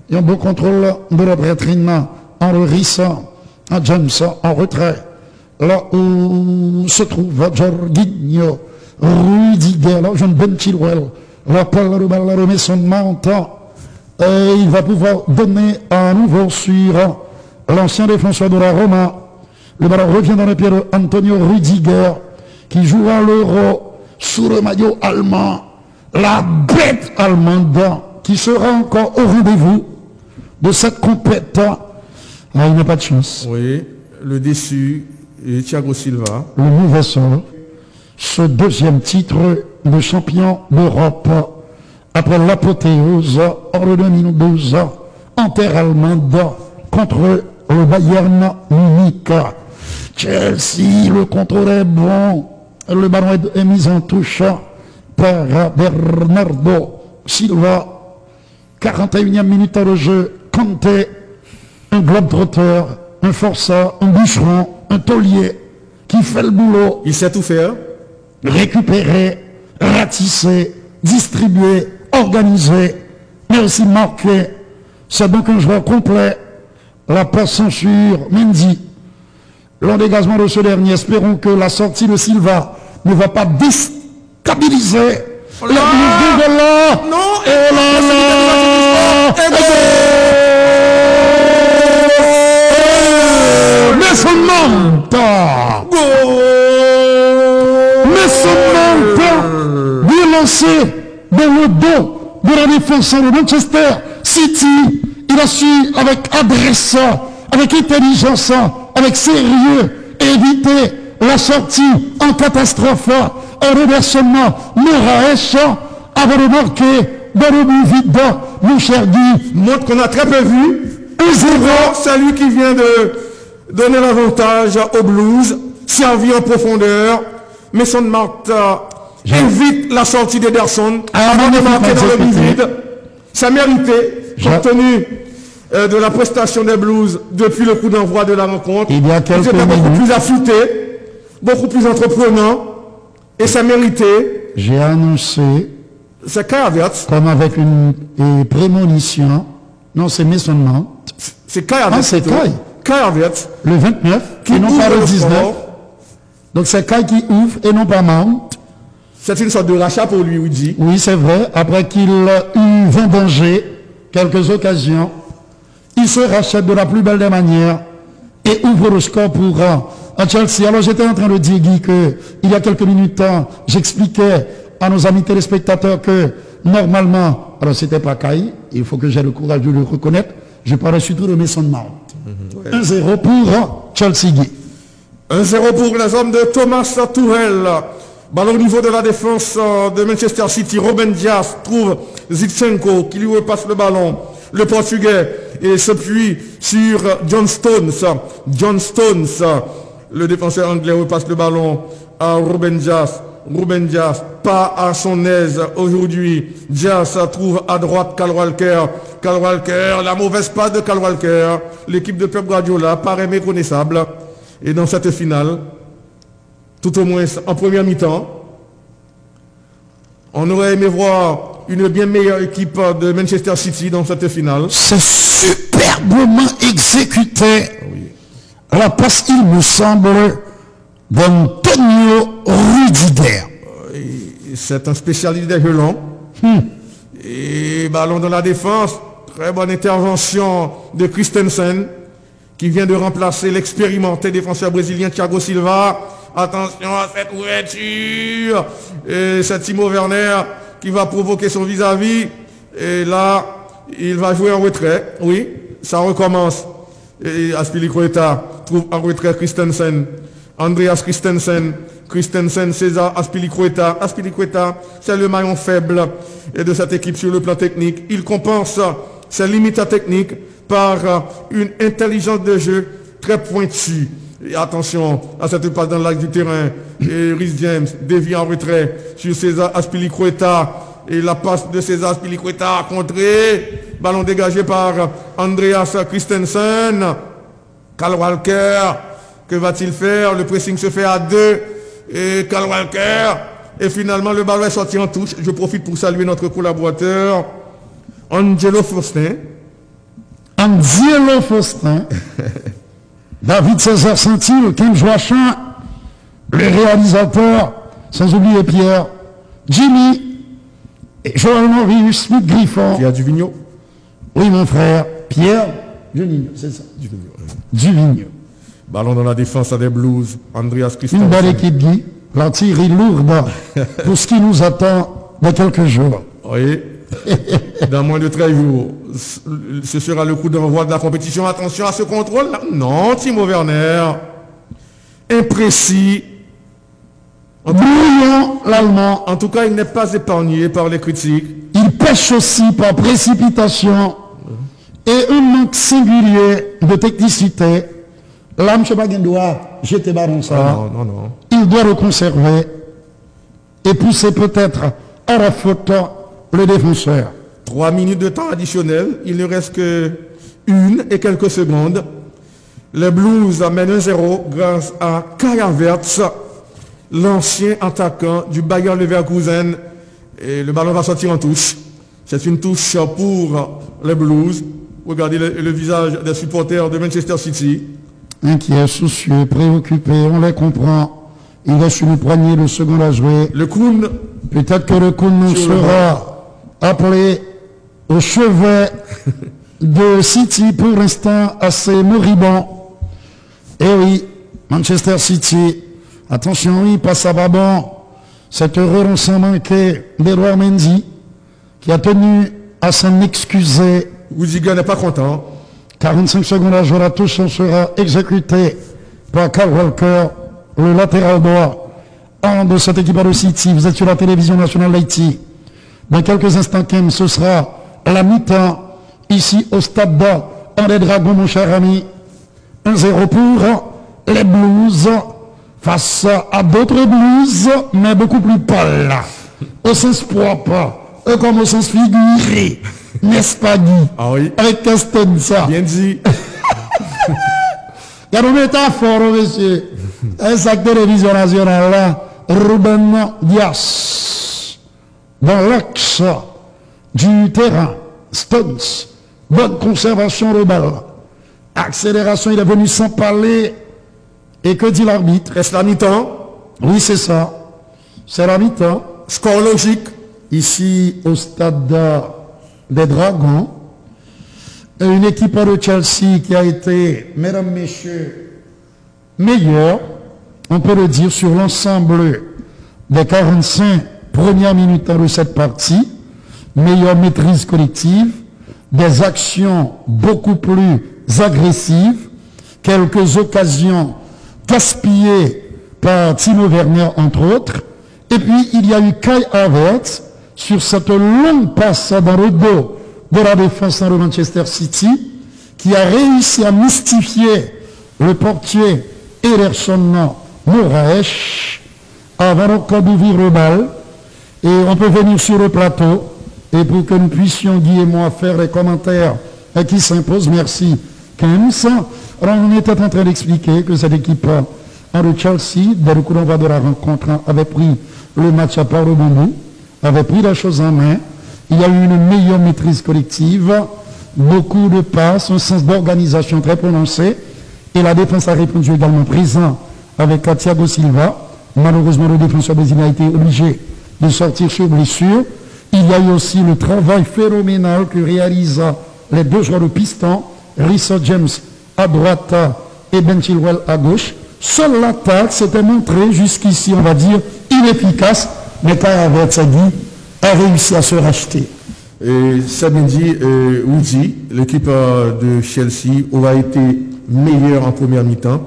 Il y a un bon contrôle de la poitrine en le rissant, en James en retrait. Là où se trouve Jorginho, Rudiger, là où John Ben Chilwell, la Paul remet son menton. Et il va pouvoir donner à nouveau sur l'ancien défenseur de la Roma. Le ballon revient dans les pieds d'Antonio Rudiger, qui joue à l'Euro sous le maillot allemand. La bête allemande qui sera encore au rendez-vous de cette compétition. Ah, il n'a pas de chance. Oui, le déçu est Thiago Silva. Le mauvais sort. Ce 2e titre de champion d'Europe après l'apothéose en 2012 inter-allemande contre le Bayern Munich. Chelsea, le contrôle est bon. Le ballon est mis en touche par Bernardo Silva. 41e minute de jeu. Kanté, un globe-trotter, un forçat, un bûcheron, un taulier qui fait le boulot. Il sait tout faire. Récupérer, ratisser, distribuer, organiser, mais aussi marquer. C'est donc un joueur complet. La passe sur Mendy. L'endégagement de ce dernier. Espérons que la sortie de Silva ne va pas déstabiliser la Blues de là. Non. Et là, Mason Mount. Mason Mount, bien lancé dans le dos de la défense de Manchester City. Il a su, avec adresse, avec intelligence, avec sérieux, éviter la sortie en catastrophe, en reversement Moraes, avant de marquer dans le but vide, mon cher Guy. Montre qu'on a très peu vu. 1-0. C'est lui qui vient de donner l'avantage aux Blues, servi en profondeur. Mason Mount évite la sortie d'Ederson avant de marquer dans le but vide. Ça méritait, compte tenu de la prestation des Blues depuis le coup d'envoi de la rencontre. Il y a quelques C'était beaucoup minutes. plus affûté, beaucoup plus entreprenant, et ça méritait. J'ai annoncé, C'est Kai Havertz. comme avec une prémonition, non, c'est Mason Mount, C'est Kai Havertz. Ah, c'est plutôt. Kai. Kai Havertz. le 29, et non ouvre pas le le 19. score. Donc c'est Kai qui ouvre et non pas Mount. C'est une sorte de rachat pour lui, Woody. Oui, c'est vrai. Après qu'il a eu vendangé quelques occasions, il se rachète de la plus belle des manières et ouvre le score pour Chelsea. Alors j'étais en train de dire, Guy, que il y a quelques minutes, j'expliquais à nos amis téléspectateurs que normalement, alors c'était pas Kai, il faut que j'ai le courage de le reconnaître, je parlais surtout de Mason Mount. 1-0 pour Chelsea, Guy. 1-0 pour les hommes de Thomas Tuchel. Ballon au niveau de la défense de Manchester City. Ruben Dias trouve Zinchenko qui lui repasse le ballon. Le Portugais et s'appuie sur John Stones. John Stones, le défenseur anglais, repasse le ballon à Ruben Dias. Ruben Dias, pas à son aise aujourd'hui. Dias trouve à droite Kyle Walker. Kyle Walker, la mauvaise passe de Kyle Walker. L'équipe de Pep Guardiola paraît méconnaissable. Et dans cette finale, tout au moins en première mi-temps, on aurait aimé voir une bien meilleure équipe de Manchester City dans cette finale. C'est superbement exécuté. La passe, il me semble, d'Antonio Rudiger. C'est un spécialiste des jeux longs. Et ballon dans la défense. Très bonne intervention de Christensen qui vient de remplacer l'expérimenté défenseur brésilien Thiago Silva. Attention à cette ouverture. Et c'est Timo Werner qui va provoquer son vis-à-vis. Et là, il va jouer en retrait. Oui, ça recommence. Et Aspilicueta trouve en retrait Christensen. Andreas Christensen. Christensen, César Aspilicueta. Aspilicueta, c'est le maillon faible de cette équipe sur le plan technique. Il compense ses limites techniques par une intelligence de jeu très pointue. Et attention à cette passe dans l'axe du terrain. Et Rhys James dévie en retrait sur César Aspilicueta. Et la passe de César Aspilicueta contrée. Ballon dégagé par Andreas Christensen. Kyle Walker, que va-t-il faire? Le pressing se fait à deux. Et Kyle Walker. Et finalement, le ballon est sorti en touche. Je profite pour saluer notre collaborateur, Angelo Faustin. Angelo Faustin. David César Sentil, Ken Joachim, le réalisateur, sans oublier Pierre, Jimmy, et Joël Norvius, Smith Griffon. Pierre Duvigneau. Oui, mon frère, Pierre Duvigneau, c'est ça. Duvigneau. Ballon dans la défense à des Blues. Andreas Christensen. Une belle équipe, Guy. L'artillerie lourde pour ce qui nous attend dans quelques jours. Oui. Dans moins de 13 jours, ce sera le coup d'envoi de la compétition. Attention à ce contrôle. Non, Timo Werner. Imprécis. Brouillon, l'Allemand. En tout cas, il n'est pas épargné par les critiques. Il pêche aussi par précipitation. et un manque singulier de technicité. Là, M. Baguen doit jeter baron ça. Non. Il doit le conserver et pousser peut-être à la faute le défenseur. 3 minutes de temps additionnel. Il ne reste que 1 et quelques secondes. Les Blues amènent 1-0 grâce à Kai Havertz, l'ancien attaquant du Bayer Leverkusen. Et le ballon va sortir en touche. C'est une touche pour les Blues. Regardez le visage des supporters de Manchester City. Inquiet, soucieux, préoccupé, on les comprend. Il reste une poignée de secondes à jouer. Le Kun. Peut-être que le Kun sera appelé au chevet de City, pour l'instant assez moribond. Et oui, Manchester City, attention, il passe à Babon. Cette erreur sans manquer d'Edouard Mendy, qui a tenu à s'en excuser. Rudiger n'est pas content. 45 secondes à jouer, la touche sera exécutée par Kyle Walker, le latéral droit de cette équipe de City. Vous êtes sur la télévision nationale d'Haïti. Dans quelques instants, ce sera la mi-temps, ici au stade des Dragons, mon cher ami. 1-0 pour les Blues face à d'autres Blues, mais beaucoup plus pâles, au sens propre, comme au sens figuré, n'est-ce pas, Guy? Ah oui. Avec Caston, ça. Bien dit. Il y a une métaphore, monsieur. Un sac télévision nationale là, Ruben Dias, dans l'axe du terrain, Stones, bonne conservation de balle. Accélération, il est venu sans parler. Et que dit l'arbitre? Est-ce la mi-temps? Oui, c'est ça. C'est la mi-temps. Score logique. Ici, au stade des Dragons. Une équipe de Chelsea qui a été, mesdames, messieurs, meilleure, on peut le dire, sur l'ensemble des 45 premières minutes de cette partie. Meilleure maîtrise collective, des actions beaucoup plus agressives, quelques occasions gaspillées par Timo Werner entre autres, et puis il y a eu Kai Havertz sur cette longue passe dans le dos de la défense de Manchester City, qui a réussi à mystifier le portier Ederson Moraes avant encore d'ouvrir le bal. Et on peut venir sur le plateau, et pour que nous puissions, Guy et moi, faire les commentaires qui s'imposent. Merci, Kems. Alors, on était en train d'expliquer que cette équipe de Chelsea, dès le coup d'envoi de la rencontre, avait pris le match à part le bambou, avait pris la chose en main. Il y a eu une meilleure maîtrise collective, beaucoup de passes, un sens d'organisation très prononcé, et la défense a répondu également présent avec Thiago Silva. Malheureusement, le défenseur brésilien a été obligé de sortir sur blessure. Il y a eu aussi le travail phénoménal que réalisent les deux joueurs de piston, Reece James à droite et Ben Chilwell à gauche. Seule l'attaque s'était montrée jusqu'ici, on va dire, inefficace, mais Kai Havertz a réussi à se racheter. Et samedi, Woody, l'équipe de Chelsea, aura été meilleure en première mi-temps,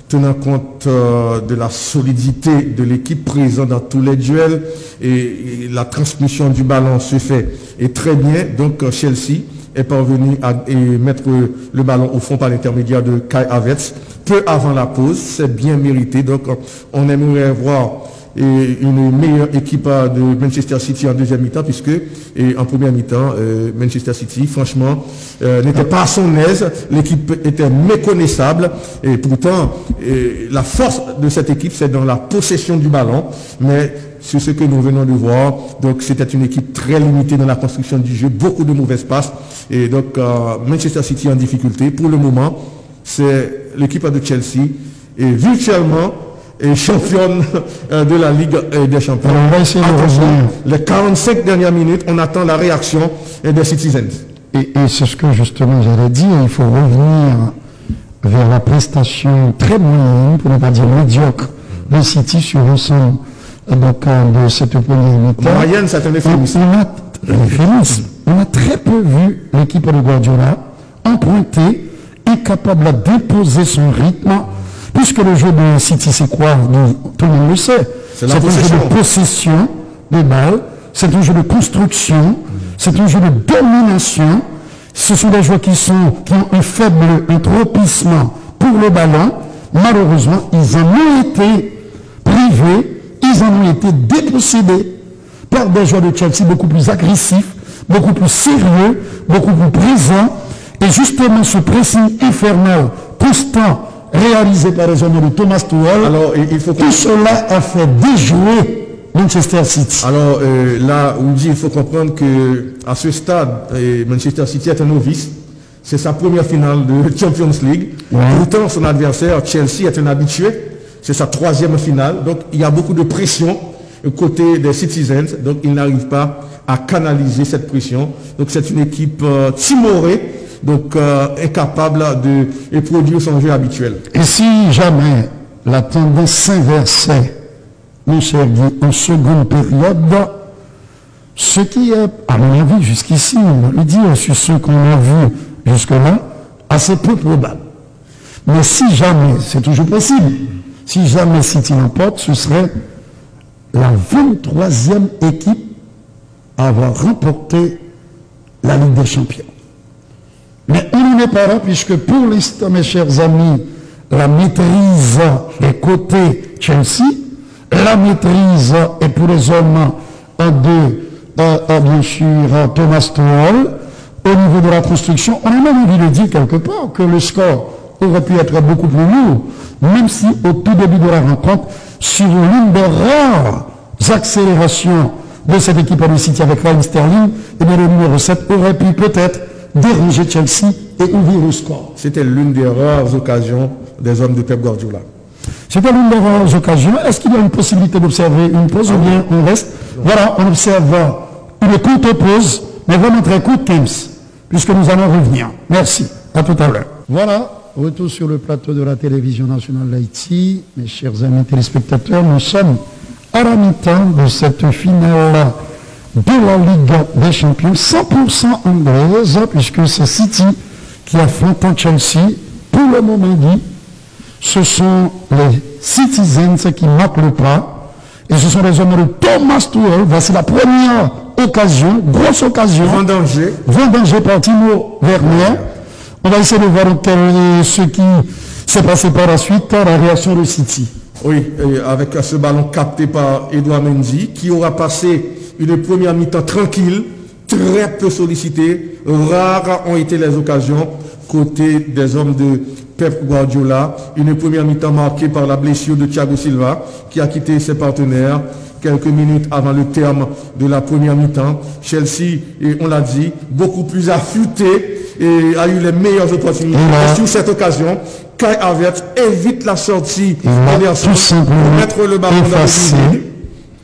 tenant compte de la solidité de l'équipe présente dans tous les duels, et la transmission du ballon se fait et très bien. Donc Chelsea est parvenu à mettre le ballon au fond par l'intermédiaire de Kai Havertz peu avant la pause. C'est bien mérité. Donc on aimerait voir une meilleure équipe de Manchester City en deuxième mi-temps, puisque en première mi-temps, Manchester City, franchement, n'était pas à son aise. L'équipe était méconnaissable, et pourtant, la force de cette équipe, c'est dans la possession du ballon, mais c'est ce que nous venons de voir. Donc c'était une équipe très limitée dans la construction du jeu, beaucoup de mauvaises passes, et donc Manchester City en difficulté. Pour le moment, c'est l'équipe de Chelsea, et virtuellement, et championne de la Ligue des Champions. Attention, les 45 dernières minutes, on attend la réaction des Citizens. Et c'est ce que justement j'allais dire, il faut revenir vers la prestation très moyenne, pour ne pas dire médiocre, de City sur l'ensemble de cette première mi-temps. La moyenne, c'est un euphémisme. On a très peu vu l'équipe de Guardiola emprunter, incapable d'imposer son rythme. Puisque le jeu de City, c'est quoi? Tout le monde le sait. C'est un jeu de possession des balles, c'est un jeu de construction, c'est un jeu de domination. Ce sont des joueurs qui ont un faible, un tropisme pour le ballon. Malheureusement, ils en ont été privés, ils en ont été dépossédés par des joueurs de Chelsea beaucoup plus agressifs, beaucoup plus sérieux, beaucoup plus présents. Et justement, ce pressing infernal, constant, réalisé par les hommes de Thomas Tuchel, alors, tout cela a fait déjouer Manchester City. Alors là, on dit, il faut comprendre que à ce stade, Manchester City est un novice. C'est sa première finale de Champions League. Ouais. Pourtant, son adversaire, Chelsea, est un habitué. C'est sa 3e finale. Donc, il y a beaucoup de pression côté des Citizens. Donc, il n'arrive pas à canaliser cette pression. Donc, c'est une équipe timorée, donc incapable de produire son jeu habituel. Et si jamais la tendance s'inversait, mon cher Guy, en seconde période, ce qui est, à mon avis, jusqu'ici, on va le dire, sur ce qu'on a vu jusque-là, assez peu probable. Mais si jamais, c'est toujours possible, si jamais City l'emporte, ce serait la 23e équipe à avoir remporté la Ligue des Champions. Mais on n'en est pas là, puisque pour l'instant, mes chers amis, la maîtrise est côté Chelsea, la maîtrise est pour les hommes bien sûr, Thomas Tuchel. Au niveau de la construction, on a même envie de dire quelque part que le score aurait pu être beaucoup plus lourd, même si au tout début de la rencontre, sur l'une des rares accélérations de cette équipe de City avec Raheem Sterling, et bien le numéro 7 aurait pu peut-être déranger Chelsea et ouvrir le score. C'était l'une des rares occasions des hommes de Pep Guardiola. C'était l'une des rares occasions. Est-ce qu'il y a une possibilité d'observer une pause ou bien on reste? Voilà, on observe une courte pause, mais vraiment très courte, Kems, puisque nous allons revenir. Merci. À tout à l'heure. Voilà, retour sur le plateau de la télévision nationale d'Haïti. Mes chers amis téléspectateurs, nous sommes à la mi-temps de cette finale de la Ligue des Champions, 100% anglaise, puisque c'est City qui affronte Chelsea. Pour le moment dit, ce sont les Citizens qui marquent le pas, et ce sont les hommes de Thomas Tuchel. Voici la première occasion, grosse occasion. Vendanger par Timo Werner. On va essayer de voir ce qui s'est passé par la suite, la réaction de City. Oui, avec ce ballon capté par Edouard Mendy, qui aura passé une première mi-temps tranquille, très peu sollicité. Rares ont été les occasions côté des hommes de Pep Guardiola. Une première mi-temps marquée par la blessure de Thiago Silva, qui a quitté ses partenaires quelques minutes avant le terme de la première mi-temps. Chelsea, on l'a dit, beaucoup plus affûté et a eu les meilleures opportunités. Et sur cette occasion, Kai Havertz évite la sortie d'Ederson pour mettre le ballon dans le but.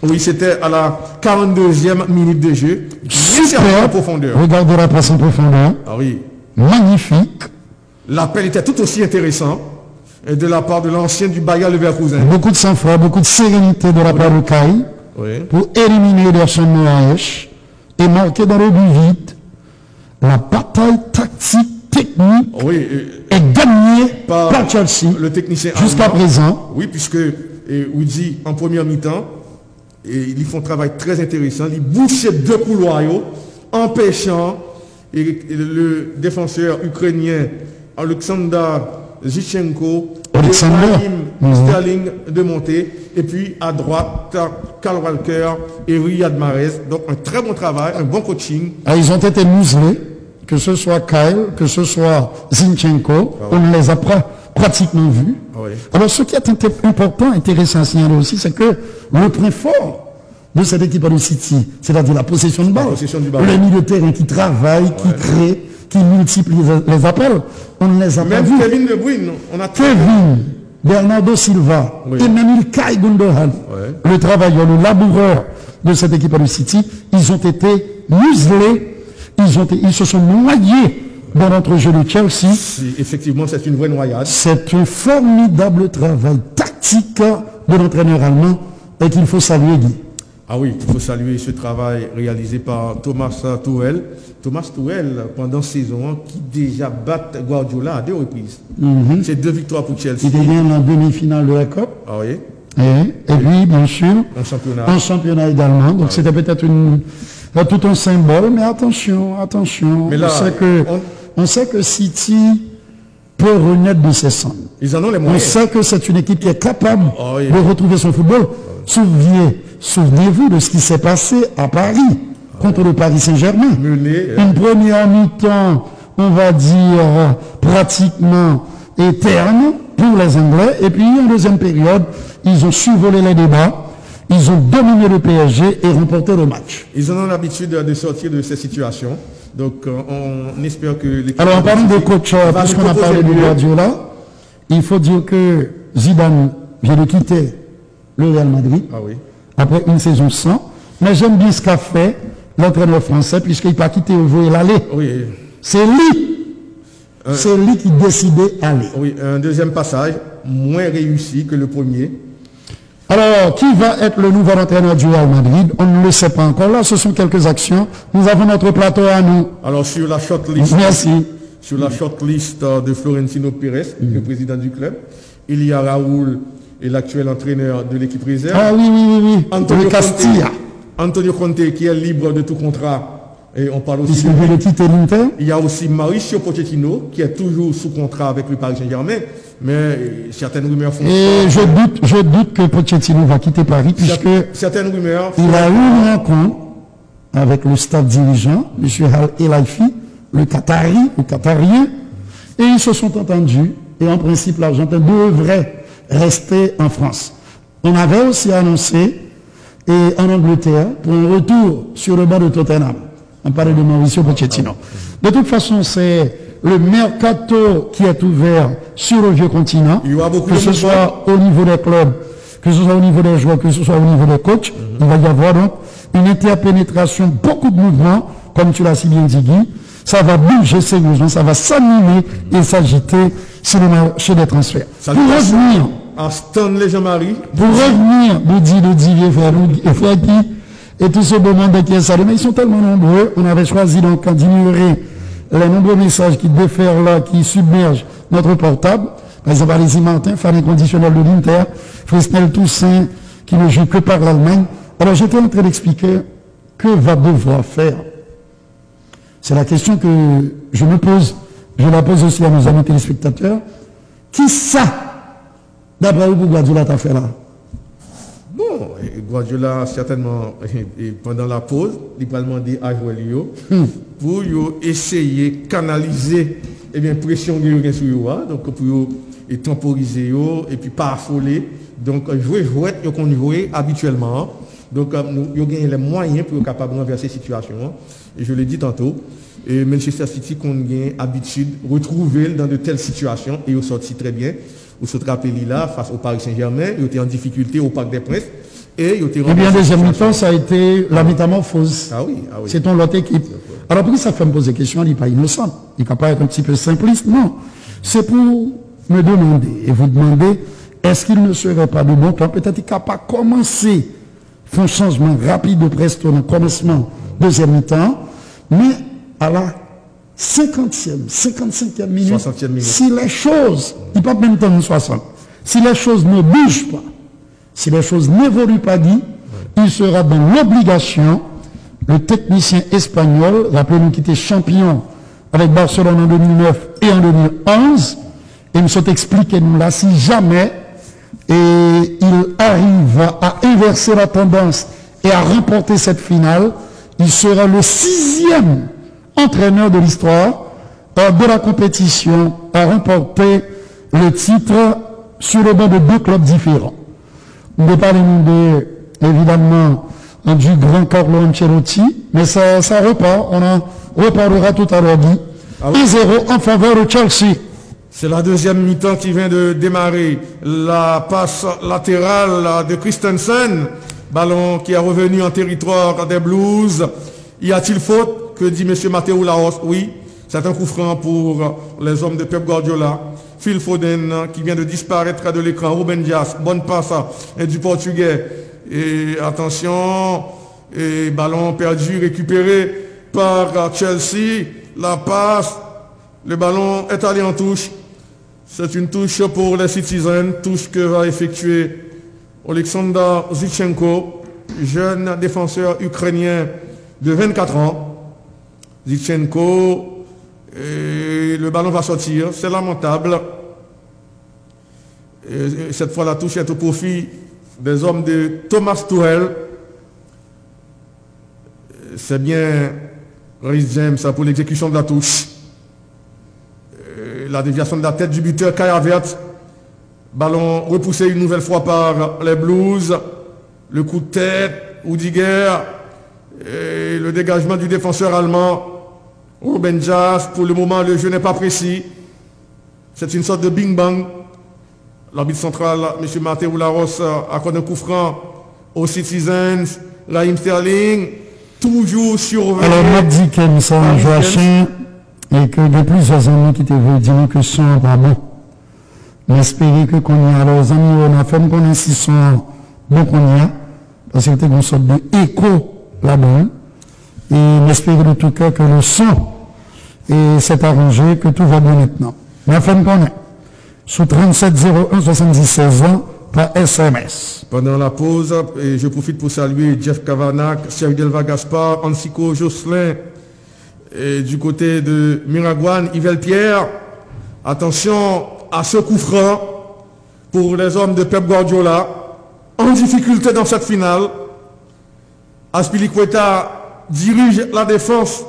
Oui, c'était à la 42e minute de jeu. Super en profondeur. Regardez la passe en profondeur. Ah oui. Magnifique. L'appel était tout aussi intéressant de la part de l'ancien du Bayer Leverkusen. Beaucoup de sang-froid, beaucoup de sérénité de la part de Kai pour éliminer Ederson Moraes et marquer dans le but vite. La bataille tactique, technique est gagnée par Chelsea le technicien jusqu'à présent. Oui, puisque Woody en première mi-temps, ils font un travail très intéressant. Ils bouchaient 2 couloirs empêchant le défenseur ukrainien Alexander Zichenko et Sterling de monter. Et puis à droite, Kyle Walker et Riyad Mahrez. Donc un très bon travail, un bon coaching. Ils ont été muselés, que ce soit Kyle, que ce soit Zinchenko. On ne les a pas pratiquement vus. Alors ce qui est important, intéressant à signaler aussi, c'est que le point fort de cette équipe de City, c'est-à-dire la possession de balle, le milieu de terrain qui travaille, qui crée, qui multiplie les appels, on ne les a pas vus. Même Kevin De Bruyne, on a Kevin, Bernardo Silva, et même Ilkay Gundogan, le travailleur, le laboureur de cette équipe de City, ils ont été muselés, ils se sont noyés dans notre jeu de Chelsea. Effectivement, c'est une vraie noyade. C'est un formidable travail tactique de l'entraîneur allemand et qu'il faut saluer, Guy. Ah oui, il faut saluer ce travail réalisé par Thomas Tuchel. Thomas Tuchel, pendant saison, qui déjà bat Guardiola à 2 reprises. C'est 2 victoires pour Chelsea. Il était en demi-finale de la Coupe. Ah oui. Et puis, bien sûr, en championnat également. Donc, c'était peut-être une Il y a tout un symbole, mais attention, attention. Mais là, on sait que City peut renaître de ses cendres. Ils en ont les On moyens. sait que c'est une équipe qui est capable oui. de retrouver son football. Souvenez-vous de ce qui s'est passé à Paris contre le Paris Saint-Germain. Une première mi-temps, on va dire, pratiquement éterne pour les Anglais. Et puis, en deuxième période, ils ont survolé les débats. Ils ont dominé le PSG et remporté le match. Ils en ont l'habitude de sortir de ces situations. Donc, on espère que l'équipe... Alors, en parlant de coach, puisqu'on a parlé de Guardiola, il faut dire que Zidane vient de quitter le Real Madrid après une saison sans. Mais j'aime bien ce qu'a fait l'entraîneur français, puisqu'il n'a pas quitté au jouer l'aller. Oui. C'est lui. C'est lui qui décidait d'aller. Oui, un deuxième passage, moins réussi que le premier. Alors, qui va être le nouvel entraîneur du Real Madrid? On ne le sait pas encore. Là, ce sont quelques actions. Nous avons notre plateau à nous. Alors, sur la shortlist, merci. Sur la shortlist de Florentino Pérez, le président du club, il y a Raoul et l'actuel entraîneur de l'équipe réserve. Ah oui. Antonio Castilla. Antonio Conte, qui est libre de tout contrat. Et on parle aussi de quitter l'Inter. Il y a aussi Mauricio Pochettino, qui est toujours sous contrat avec le Paris Saint-Germain. Mais certaines rumeurs font... Et je doute que Pochettino va quitter Paris, puisque certaines rumeurs... Il a eu une rencontre avec le staff dirigeant, M. Al Elaifi, le Qatarien, et ils se sont entendus, et en principe l'Argentin devrait rester en France. On avait aussi annoncé, et en Angleterre, pour un retour sur le banc de Tottenham. On parlait de Mauricio Pochettino. De toute façon, c'est le mercato qui est ouvert sur le vieux continent, que ce soit au niveau des clubs, que ce soit au niveau des joueurs, que ce soit au niveau des coachs. Il va y avoir donc une interpénétration, beaucoup de mouvements, comme tu l'as si bien dit, Guy. Ça va bouger sérieusement, ça va s'animer et s'agiter sur le marché des transferts. Pour revenir à Stanley Jean-Marie, pour revenir, nous dit le divier frère Guy, et tous ce beau monde qui est salé, mais ils sont tellement nombreux, on avait choisi donc d'ignorer les nombreux messages qui déferlent là, qui submergent notre portable. Par exemple, Alési Martin, fan inconditionnel de l'Inter, Fresnel Toussaint, qui ne joue que par l'Allemagne. Alors j'étais en train d'expliquer que va devoir faire. C'est la question que je me pose, je la pose aussi à nos amis téléspectateurs. Qui ça, d'après vous, Guardiola t'a fait là? Bon, Guardiola, certainement, et pendant la pause, il va demander à jouer pour essayer de canaliser pression sur eux, donc pour temporiser et puis pas affoler. Donc, jouer qu'on jouait habituellement. Donc, nous avons les moyens pour être capable de renverser cette situation. Et je l'ai dit tantôt, et Manchester City qu'on a l'habitude de retrouver dans de telles situations et ils sorti très bien. Vous se rappelez là face au Paris Saint-Germain, ils étaient en difficulté au Parc des Princes. Et bien, deuxième mi-temps, ça a été la métamorphose. Ah oui. C'est ton l'autre équipe. Alors, pourquoi ça fait me poser des questions? Il n'est pas innocent. Il ne peut pas être un petit peu simpliste. Non. C'est pour me demander et vous demander, est-ce qu'il ne serait pas de bon temps? Peut-être qu'il n'est pas commencer, faire un changement rapide de presto dans le commencement, deuxième mi-temps, mais à la 50e, 55e minute, 60e minute. Si les choses, il ne peut pas même temps 60, si les choses ne bougent pas, si les choses n'évoluent pas, il sera dans l'obligation, le technicien espagnol, rappelez-nous qu'il était champion avec Barcelone en 2009 et en 2011, et nous sommes expliqués nous là, si jamais il arrive à inverser la tendance et à remporter cette finale, il sera le 6e entraîneur de l'histoire de la compétition à remporter le titre sur le banc de 2 clubs différents. Nous parlons évidemment du grand Carlo Ancelotti, mais ça repart, on en reparlera tout à l'heure, Guy. 1-0 en faveur de Chelsea. C'est la deuxième mi-temps qui vient de démarrer. La passe latérale de Christensen, ballon qui est revenu en territoire des Blues. Y a-t-il faute? Que dit M. Matteo Laos? Oui, c'est un coup franc pour les hommes de Pep Guardiola. Phil Foden qui vient de disparaître de l'écran. Ruben Dias, bonne passe du Portugais. Et attention, et ballon perdu, récupéré par Chelsea. La passe, le ballon est allé en touche. C'est une touche pour les Citizens, touche que va effectuer Oleksandr Zinchenko, jeune défenseur ukrainien de 24 ans. Zichenko, le ballon va sortir, c'est lamentable. Et cette fois, la touche est au profit des hommes de Thomas Tuchel. C'est bien Reece James pour l'exécution de la touche. La déviation de la tête du buteur Kai Havertz. Ballon repoussé une nouvelle fois par les Blues. Le coup de tête, Rudiger. Et le dégagement du défenseur allemand. Ruben Dias. Pour le moment, le jeu n'est pas précis. C'est une sorte de bing-bang. L'arbitre central, M. Matteo Laros, accorde un coup franc aux Citizens. Raheem Sterling, toujours surveillé. Alors, on a dit que ça a joué et que de plusieurs années qui te veulent dire que ce sont pas bon. Mais espérer que qu'on y a, alors, les amis, on a fait qu'on insiste sur bon qu'on y a, parce que c'était une sorte d'écho là-bas. Et j'espère de tout cœur que le son s'est arrangé, que tout va bien maintenant. Mais enfin, qu'on est sous 37 01 76 ans par SMS. Pendant la pause, et je profite pour saluer Jeff Cavanac, Serge Delva Gaspard, Ansico Jocelyn, et du côté de Miragouane, Yvel Pierre. Attention à ce coup franc pour les hommes de Pep Guardiola, en difficulté dans cette finale. Azpilicueta dirige la défense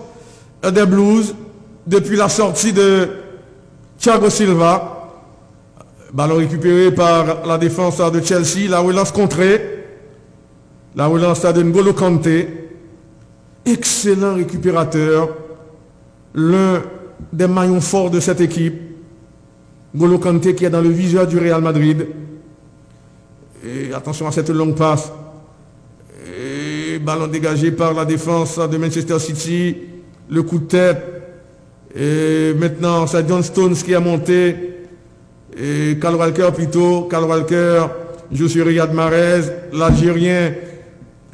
des Blues depuis la sortie de Thiago Silva. Ballon récupéré par la défense de Chelsea. La relance contrée. La relance de N'Golo Kanté. Excellent récupérateur. L'un des maillons forts de cette équipe. N'Golo Kanté qui est dans le viseur du Real Madrid. Et attention à cette longue passe. Et ballon dégagé par la défense de Manchester City. Le coup de tête. Et maintenant c'est John Stones qui a monté. Et Kyle Walker plutôt. Kyle Walker joue sur Riyad Mahrez. L'Algérien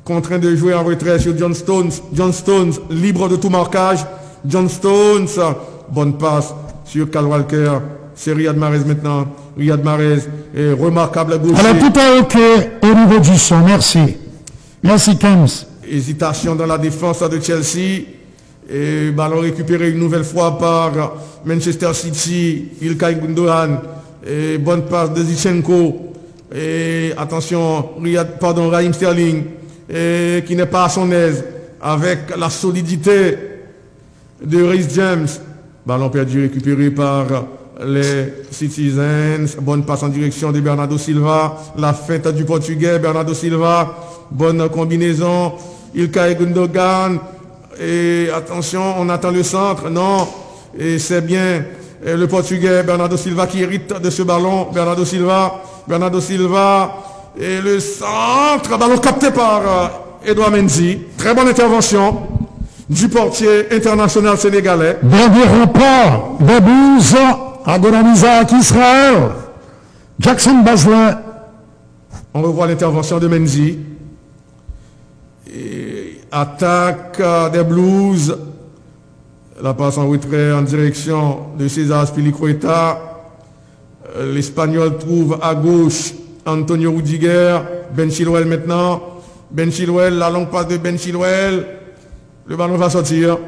contraint de jouer en retrait sur John Stones. John Stones libre de tout marquage. John Stones, bonne passe sur Kyle Walker. C'est Riyad Mahrez maintenant. Riyad Mahrez est remarquable gaucher. Alors tout est ok au niveau du son. Merci. Merci Kems. Hésitation dans la défense de Chelsea. Et ballon récupéré une nouvelle fois par Manchester City. Ilkay Gundogan. Et bonne passe de Zichenko. Et attention, Raheem Sterling. Et qui n'est pas à son aise avec la solidité de Reece James. Ballon perdu récupéré par les Citizens. Bonne passe en direction de Bernardo Silva. La feinte du Portugais, Bernardo Silva. Bonne combinaison. Ilkay Gundogan. Et attention, on attend le centre. Non. Et c'est bien le Portugais Bernardo Silva qui hérite de ce ballon. Bernardo Silva. Et le centre. Ballon capté par Edouard Mendy. Très bonne intervention du portier international sénégalais. Dernier rempart de Blues à Isaac Israël. Jackson Baslin. On revoit l'intervention de Mendy. Et attaque des Blues. La passe en retrait en direction de César Azpilicueta. L'Espagnol trouve à gauche Antonio Rudiger. Ben Chilwell maintenant. Ben Chilwell, la longue passe de Ben Chilwell. Le ballon va sortir.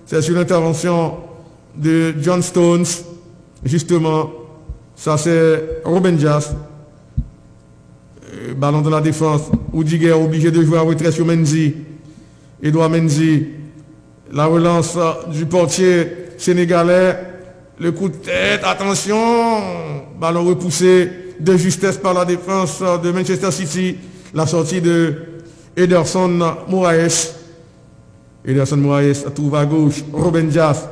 C'est sur l'intervention de John Stones. Justement, ça c'est Ruben Dias. Ballon de la défense. Rudiger obligé de jouer en retrait sur Mendy. Edouard Mendy. La relance du portier sénégalais. Le coup de tête. Attention. Ballon repoussé de justesse par la défense de Manchester City. La sortie de Ederson Moraes. Ederson Moraes trouve à gauche Ruben Dias.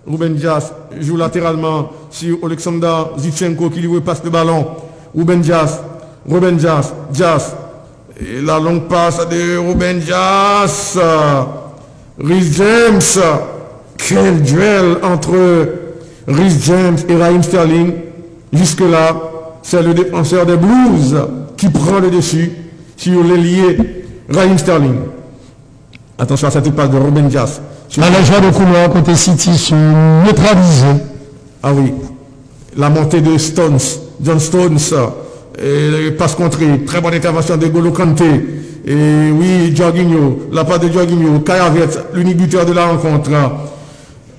Ruben Dias joue latéralement sur Alexander Zichenko qui lui repasse le ballon. Ruben Dias. Dias. Et la longue passe de Ruben Dias. Reece James. Quel duel entre Reece James et Raheem Sterling. Jusque-là, c'est le défenseur des Blues qui prend le dessus sur l'ailier Raheem Sterling. Attention à cette passe de Ruben Dias. Les joueurs de couloir côté City sont neutralisés. Ah oui. La montée de Stones. John Stones. Et passe contrée. Très bonne intervention de N'Golo Kanté. Et oui, Jorginho, la part de Jorginho, Kayavet, l'unique buteur de la rencontre.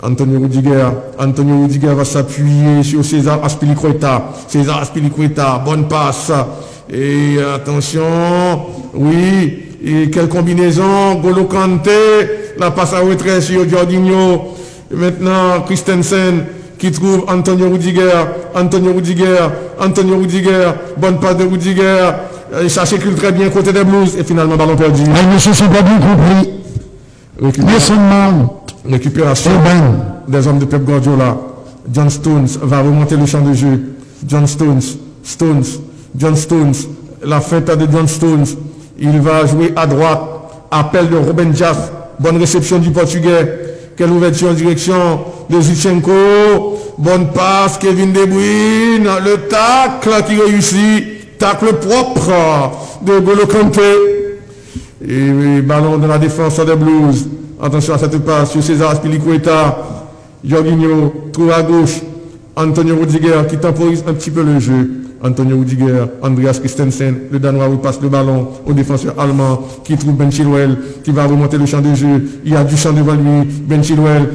Antonio Rudiger va s'appuyer sur César Azpilicueta. César Azpilicueta, bonne passe. Et attention, oui, et quelle combinaison, Golo Kanté, la passe à retrait sur Jorginho. Et maintenant, Christensen qui trouve Antonio Rudiger, bonne passe de Rudiger. Et ça circule très bien côté des Blues. Et finalement, ballon perdu. Ils ne se sont pas bien compris. Récupération des hommes de Pep Guardiola. John Stones va remonter le champ de jeu. John Stones, la fête de John Stones. Il va jouer à droite. Appel de Ruben Dias. Bonne réception du Portugais. Quelle ouverture en direction de Zinchenko. Bonne passe, Kevin De Bruyne. Le tacle qui réussit. Tacle propre de Golo Kanté. Et ballon de la défense des Blues. Attention à cette passe sur César Azpilicueta. Jorginho trouve à gauche. Antonio Rudiger qui temporise un petit peu le jeu. Antonio Rudiger, Andreas Christensen, le Danois repasse le ballon au défenseur allemand qui trouve Ben Chilwell qui va remonter le champ de jeu. Il y a du champ devant lui. Ben Chilwell,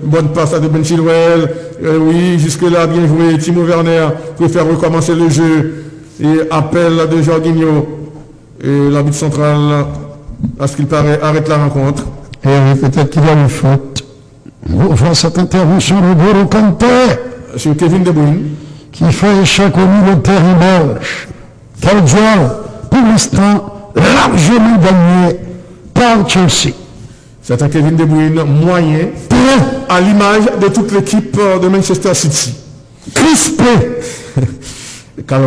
bonne passe de Ben Chilwell. Oui, jusque-là, bien joué. Timo Werner préfère recommencer le jeu. Et appel de Jorginho. Et l'arbitre central, à ce qu'il paraît, arrête la rencontre. Et peut-être qu'il y a une faute. On voit cette intervention de Golo Kanté sur Kevin De Bruyne qui fait échec au milieu de terrain belge. Quel duel, pour l'instant, largement gagné par Chelsea. C'est un Kevin De Bruyne moyen, à l'image de toute l'équipe de Manchester City. Crispé. Kyle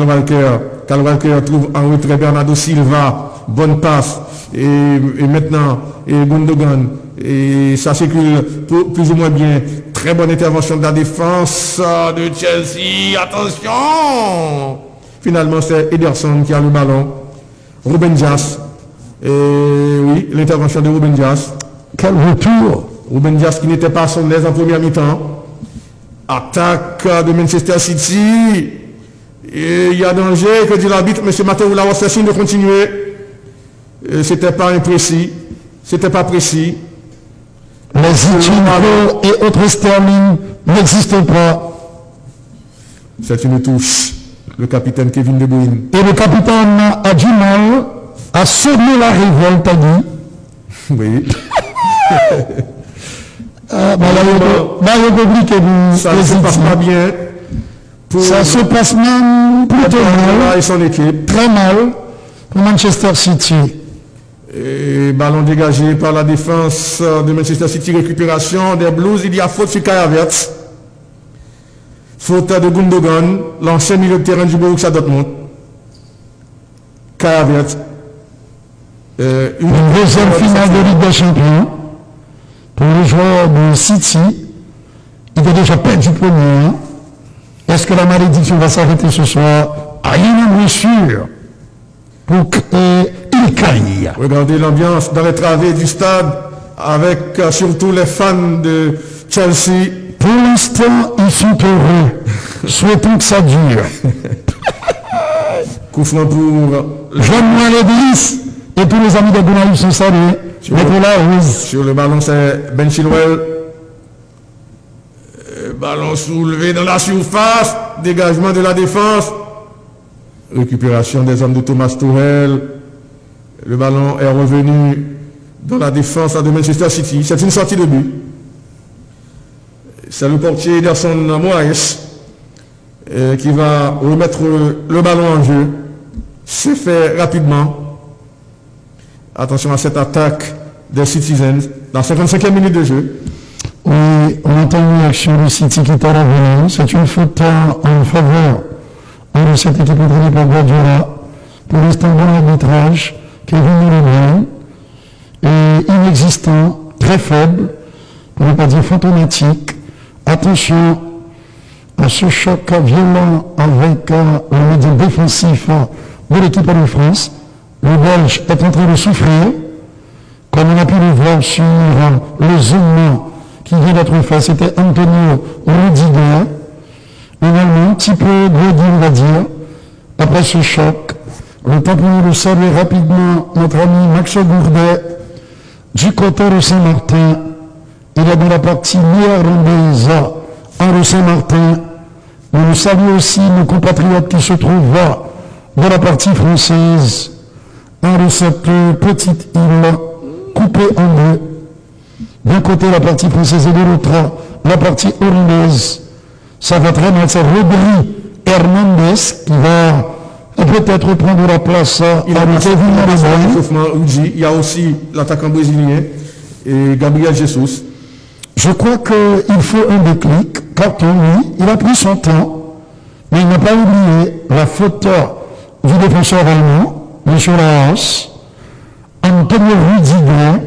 Walker trouve en retrait Bernardo Silva. Bonne passe. Et maintenant, Gundogan. Et ça circule plus ou moins bien. Très bonne intervention de la défense de Chelsea. Attention! Finalement, c'est Ederson qui a le ballon. Ruben Dias. Et oui, l'intervention de Ruben Dias. Quel retour! Ruben Dias qui n'était pas à son aise en première mi-temps. Attaque de Manchester City. Et il y a danger, que dit l'arbitre, mais ce matin, vous l'avez fait signe de continuer. C'était pas imprécis. C'était pas précis. Les Zinchenko et autres Sterling n'existent pas. C'est une touche. Le capitaine Kevin De Bruyne. Et le capitaine a du mal à semer la révolte, a dit. Oui. Ça ne se passe pas bien. Ça se passe même plutôt mal. Et son équipe. Très mal pour Manchester City. Et ballon dégagé par la défense de Manchester City. Récupération des Blues. Il y a faute sur Kai Havertz. Faute de Gundogan, l'ancien milieu de terrain du Borussia Dortmund. Kai Havertz. Une deuxième finale de Ligue des Champions. Pour les joueurs de City, il a déjà perdu le premier. Est-ce que la malédiction va s'arrêter ce soir? Rien n'est moins sûr. Pour qu'il caille. Regardez l'ambiance dans les travées du stade avec surtout les fans de Chelsea. Pour l'instant, ils sont heureux. Souhaitons que ça dure. Coup franc pour Jean-Noël Idriss et tous les amis de Gounaï sont salués. Sur le ballon, c'est Ben Chilwell. Ballon soulevé dans la surface. Dégagement de la défense. Récupération des hommes de Thomas Tuchel. Le ballon est revenu dans la défense de Manchester City. C'est une sortie de but. C'est le portier Ederson Moraes qui va remettre le ballon en jeu. C'est fait rapidement. Attention à cette attaque des Citizens. Dans la 55e minute de jeu. Oui, on entend une action du City qui est à revenir. C'est une faute en faveur de cette équipe entraînée par Guardiola. Pour l'instant, bon arbitrage. Kevin De Bruyne est inexistant, très faible, pour ne pas dire fantomatique. Attention à ce choc violent avec le médian défensif de l'équipe de France. Le Belge est en train de souffrir, comme on a pu le voir sur le zoom qui vient d'être fait. C'était Antonio Rudiger, également un petit peu grandi, on va dire, après ce choc. Le temps pour nous de saluer rapidement notre ami Max Gourdet du côté de Saint-Martin. Il est dans la partie néerlandaise en Saint-Martin. Nous saluons aussi nos compatriotes qui se trouvent dans la partie française, de cette petite île coupée en deux. D'un côté la partie française et de l'autre la partie hollandaise. Ça va très mal, c'est Rodri Hernandez qui va peut-être prendre la place avec Kevin. Il y a aussi l'attaquant brésilien et Gabriel Jesus. Je crois qu'il faut un déclic, car oui, il a pris son temps, mais il n'a pas oublié la faute du défenseur allemand, M. Laas, Antonio Rudiger,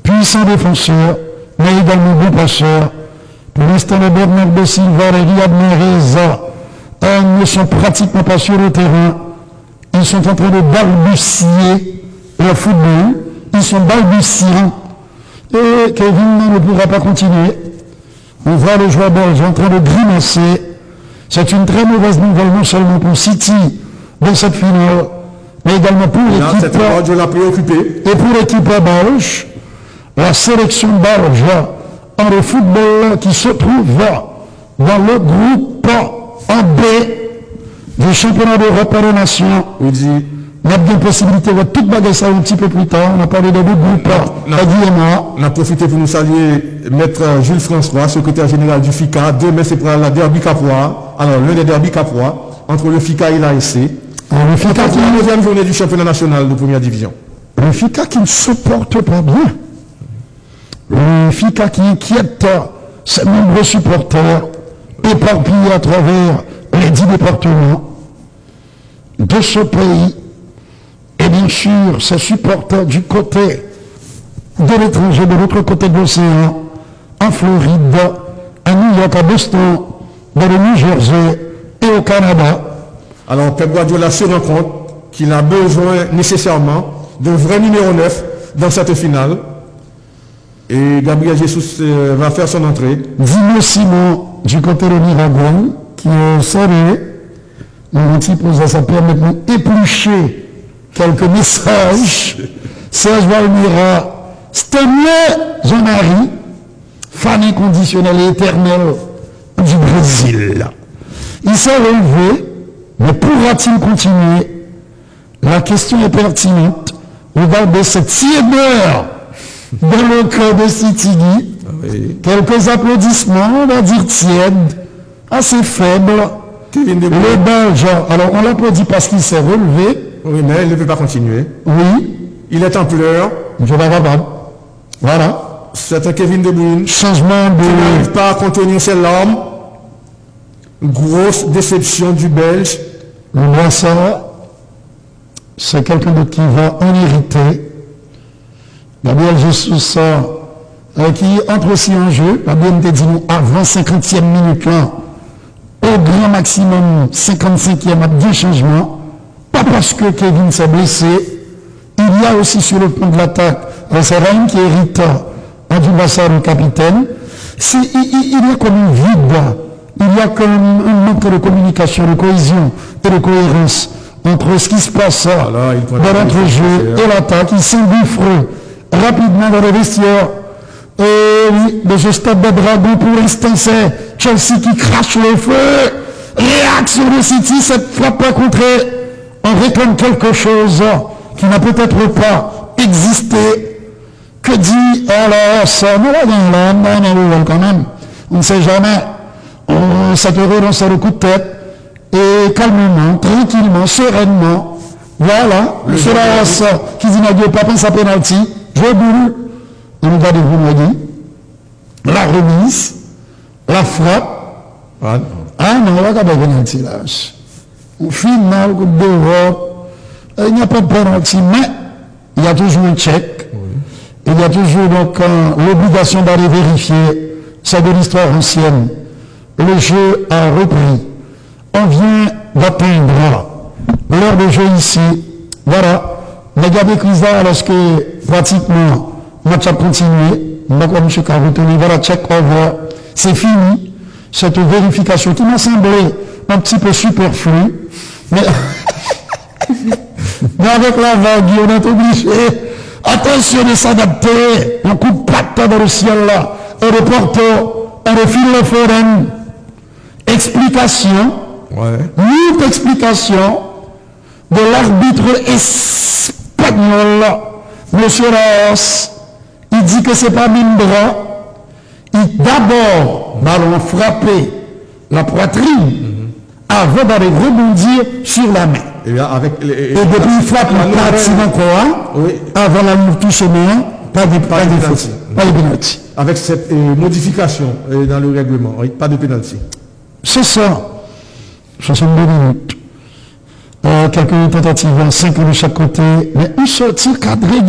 puissant défenseur, mais également bon passeur. Pour l'instant, le Bernardo Silva et Riyad Mahrez ne sont pratiquement pas sur le terrain. Ils sont en train de balbutier le football. Ils sont balbutiants. Et Kevin ne pourra pas continuer. On voit le joueur belge en train de grimacer. C'est une très mauvaise nouvelle, non seulement pour City dans cette finale, mais également pour l'équipe. Et pour l'équipe belge, la sélection belge en le football qui se trouve dans le groupe en B du championnat d'Europe et des Nations. On a bien possibilité de tout bagager ça un petit peu plus tard. On a parlé de deux groupes, Eddie et moi. On a profité pour nous saluer Maître Jules François, secrétaire général du FICA. Demain, c'est pour la derby capois. Alors, l'un des derby capois entre le FICA et l'ASC. Le FICA qui est la 9e journée du championnat national de première division. Le FICA qui ne se porte pas bien. Le FICA qui inquiète ses nombreux supporters éparpillés à travers les 10 départements de ce pays. Et bien sûr, ses supporters du côté de l'étranger, de l'autre côté de l'océan, en Floride, à New York, à Boston, dans le New Jersey et au Canada. Alors, Pep Guardiola se rend compte qu'il a besoin nécessairement d'un vrai numéro 9 dans cette finale. Et Gabriel Jesus va faire son entrée. Dino Simon, du côté de l'Iragon, qui est sérieux, mon petit pose ça permet de nous éplucher quelques messages. Serge Valmira, Stanley Jean-Marie, fan inconditionnel et éternel du Brésil. Il s'est relevé, mais pourra-t-il continuer? La question est pertinente. Regardez cette tiédeur dans le cœur de City. Oui. Quelques applaudissements, on va dire tiède, assez faible. Le Belge, alors on l'applaudit parce qu'il s'est relevé. Oui, mais il ne peut pas continuer. Oui. Il est en pleurs. Je vais capable. Voilà. C'est un Kevin De Bruyne. Changement de... Il n'arrive pas à contenir ses larmes. Grosse déception du Belge. Le Brassard, c'est quelqu'un d'autre qui va en hériter. Gabriel Jesus, qui entre aussi en jeu. La BNT dit nous avant 50e minute là, au grand maximum 55e à 2 changements. Pas parce que Kevin s'est blessé. Il y a aussi sur le plan de l'attaque, c'est Raïm qui hérite du Brassard le capitaine. Il y a comme une vide. Il y a comme un manque de communication, de cohésion et de cohérence entre ce qui se passe dans l'entrejeu et l'attaque. Il s'engouffre rapidement dans le vestiaire. Et oui, de ce stade de Dragon, pour l'instant, c'est Chelsea qui crache le feu. Réaction de City, cette frappe pas contrée. On réclame quelque chose qui n'a peut-être pas existé. Que dit alors ça? Nous là, quand même. On ne sait jamais. On s'atterrit dans le coup de tête. Et calmement, tranquillement, sereinement. Voilà. C'est là ça qui dit n'a pas pensé à penalty. Je boule. On regarde vous me dit. La remise. La frappe. Ah non, on va pas penalty là. Au final, coup de il n'y a pas de penalty, mais il y a toujours un check. Oui. Il y a toujours donc l'obligation d'aller vérifier. C'est de l'histoire ancienne. Le jeu a repris. On vient d'atteindre l'heure de jeu ici. Voilà. Mais Gabi Krisa, lorsque pratiquement le match a continué, donc M. Carotoni, voilà, check over. C'est fini. Cette vérification qui m'a semblé un petit peu superflue. Mais Mais avec la vague, on est obligé, attention de s'adapter. Un coup de patte dans le ciel là. On reporte, on refile le forum. Explication. Une explication de l'arbitre espagnol, Monsieur Ramos. Il dit que c'est pas Mindra. D'abord, ballon frappé la poitrine avant d'aller rebondir sur la main. Et depuis il frappe la poitrine encore, avant la touche main, pas de pénalty. Avec cette modification dans le règlement, pas de pénalty. C'est ça. 62 minutes. Quelques tentatives, 5 de chaque côté. Mais une sortie cadrée,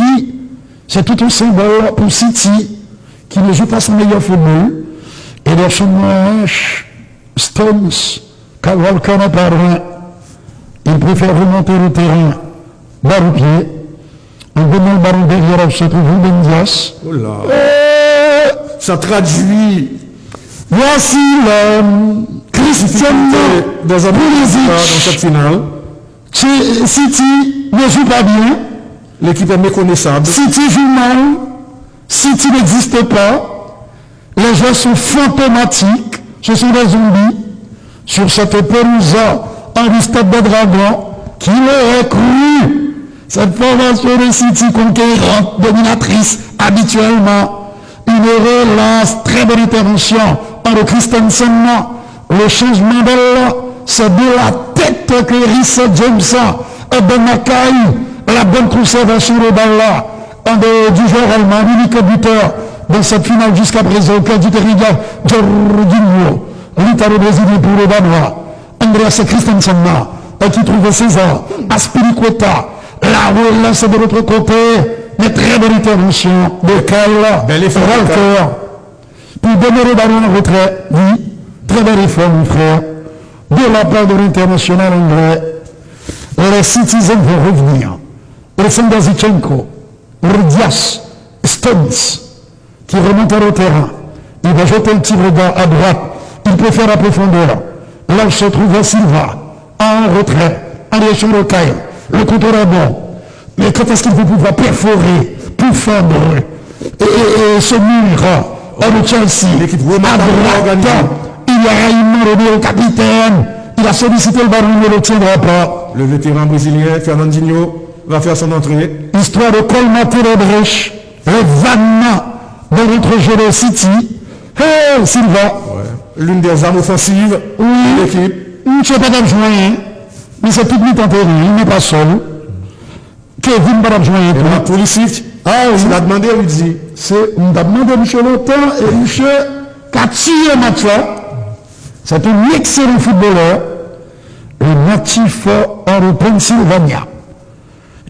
c'est tout un symbole pour City, qui ne joue pas son meilleur football. Et dans son match, Stones, Kyle Walker n'est pas loin. Il préfère remonter le terrain, barre au pied. En donnant le ballon derrière, se trouve Ruben Dias. Oh là. Ça traduit. Voici l'homme Cristiano dans cette finale. City ne joue pas bien. L'équipe est méconnaissable. City joue mal. City n'existe pas. Les joueurs sont fantomatiques. Ce sont des zombies. Sur cette pelouse en stade de dragon, qui l'aurait cru? Cette formation de City conquérante, dominatrice, habituellement. Une relance, très bonne intervention. Henri Christensen, le changement de c'est de la tête que Rhys James et Ben Mackay, la bonne conservation de balle du joueur allemand, l'unique buteur dans cette finale jusqu'à présent, au cœur du territoire, Jorginho, l'Italo-Brésilien pour le Danois, Andreas Christensen, qui trouvait César, Aspilicueta, la relance de l'autre côté, mais très bonne intervention de Kyle Walker pour donner le ballon en retrait. Oui, très bel effort, mon frère, de la part de l'international anglais. Les Citizens vont revenir. Alexander Zinchenko, Dias, Stones, qui remonte au terrain. Il va jeter un petit regard à droite. Il peut faire la profondeur. Là où se trouve Silva, en retrait, en direction de Kyle. Le couteau est bon. Mais quand est-ce qu'il va pouvoir perforer, pour fendre et ce mur de Chelsea, à droite, il y a Raymond, le capitaine. Il a sollicité le ballon, il ne le tiendra pas. Le vétéran brésilien, Fernandinho, va faire son entrée. Histoire de colmater les brèches, le vannement de notre jeu de City. Hey, Silva. L'une des armes offensives de l'équipe. Je ne sais pas d'adjoint, mais c'est tout le temps terrible, il n'est pas seul. Kevin va adjoint. La police, il a demandé, il dit. On a demandé à M. Lothar et M. Cathy Mathieu. C'est un excellent footballeur, un natif en Pennsylvania.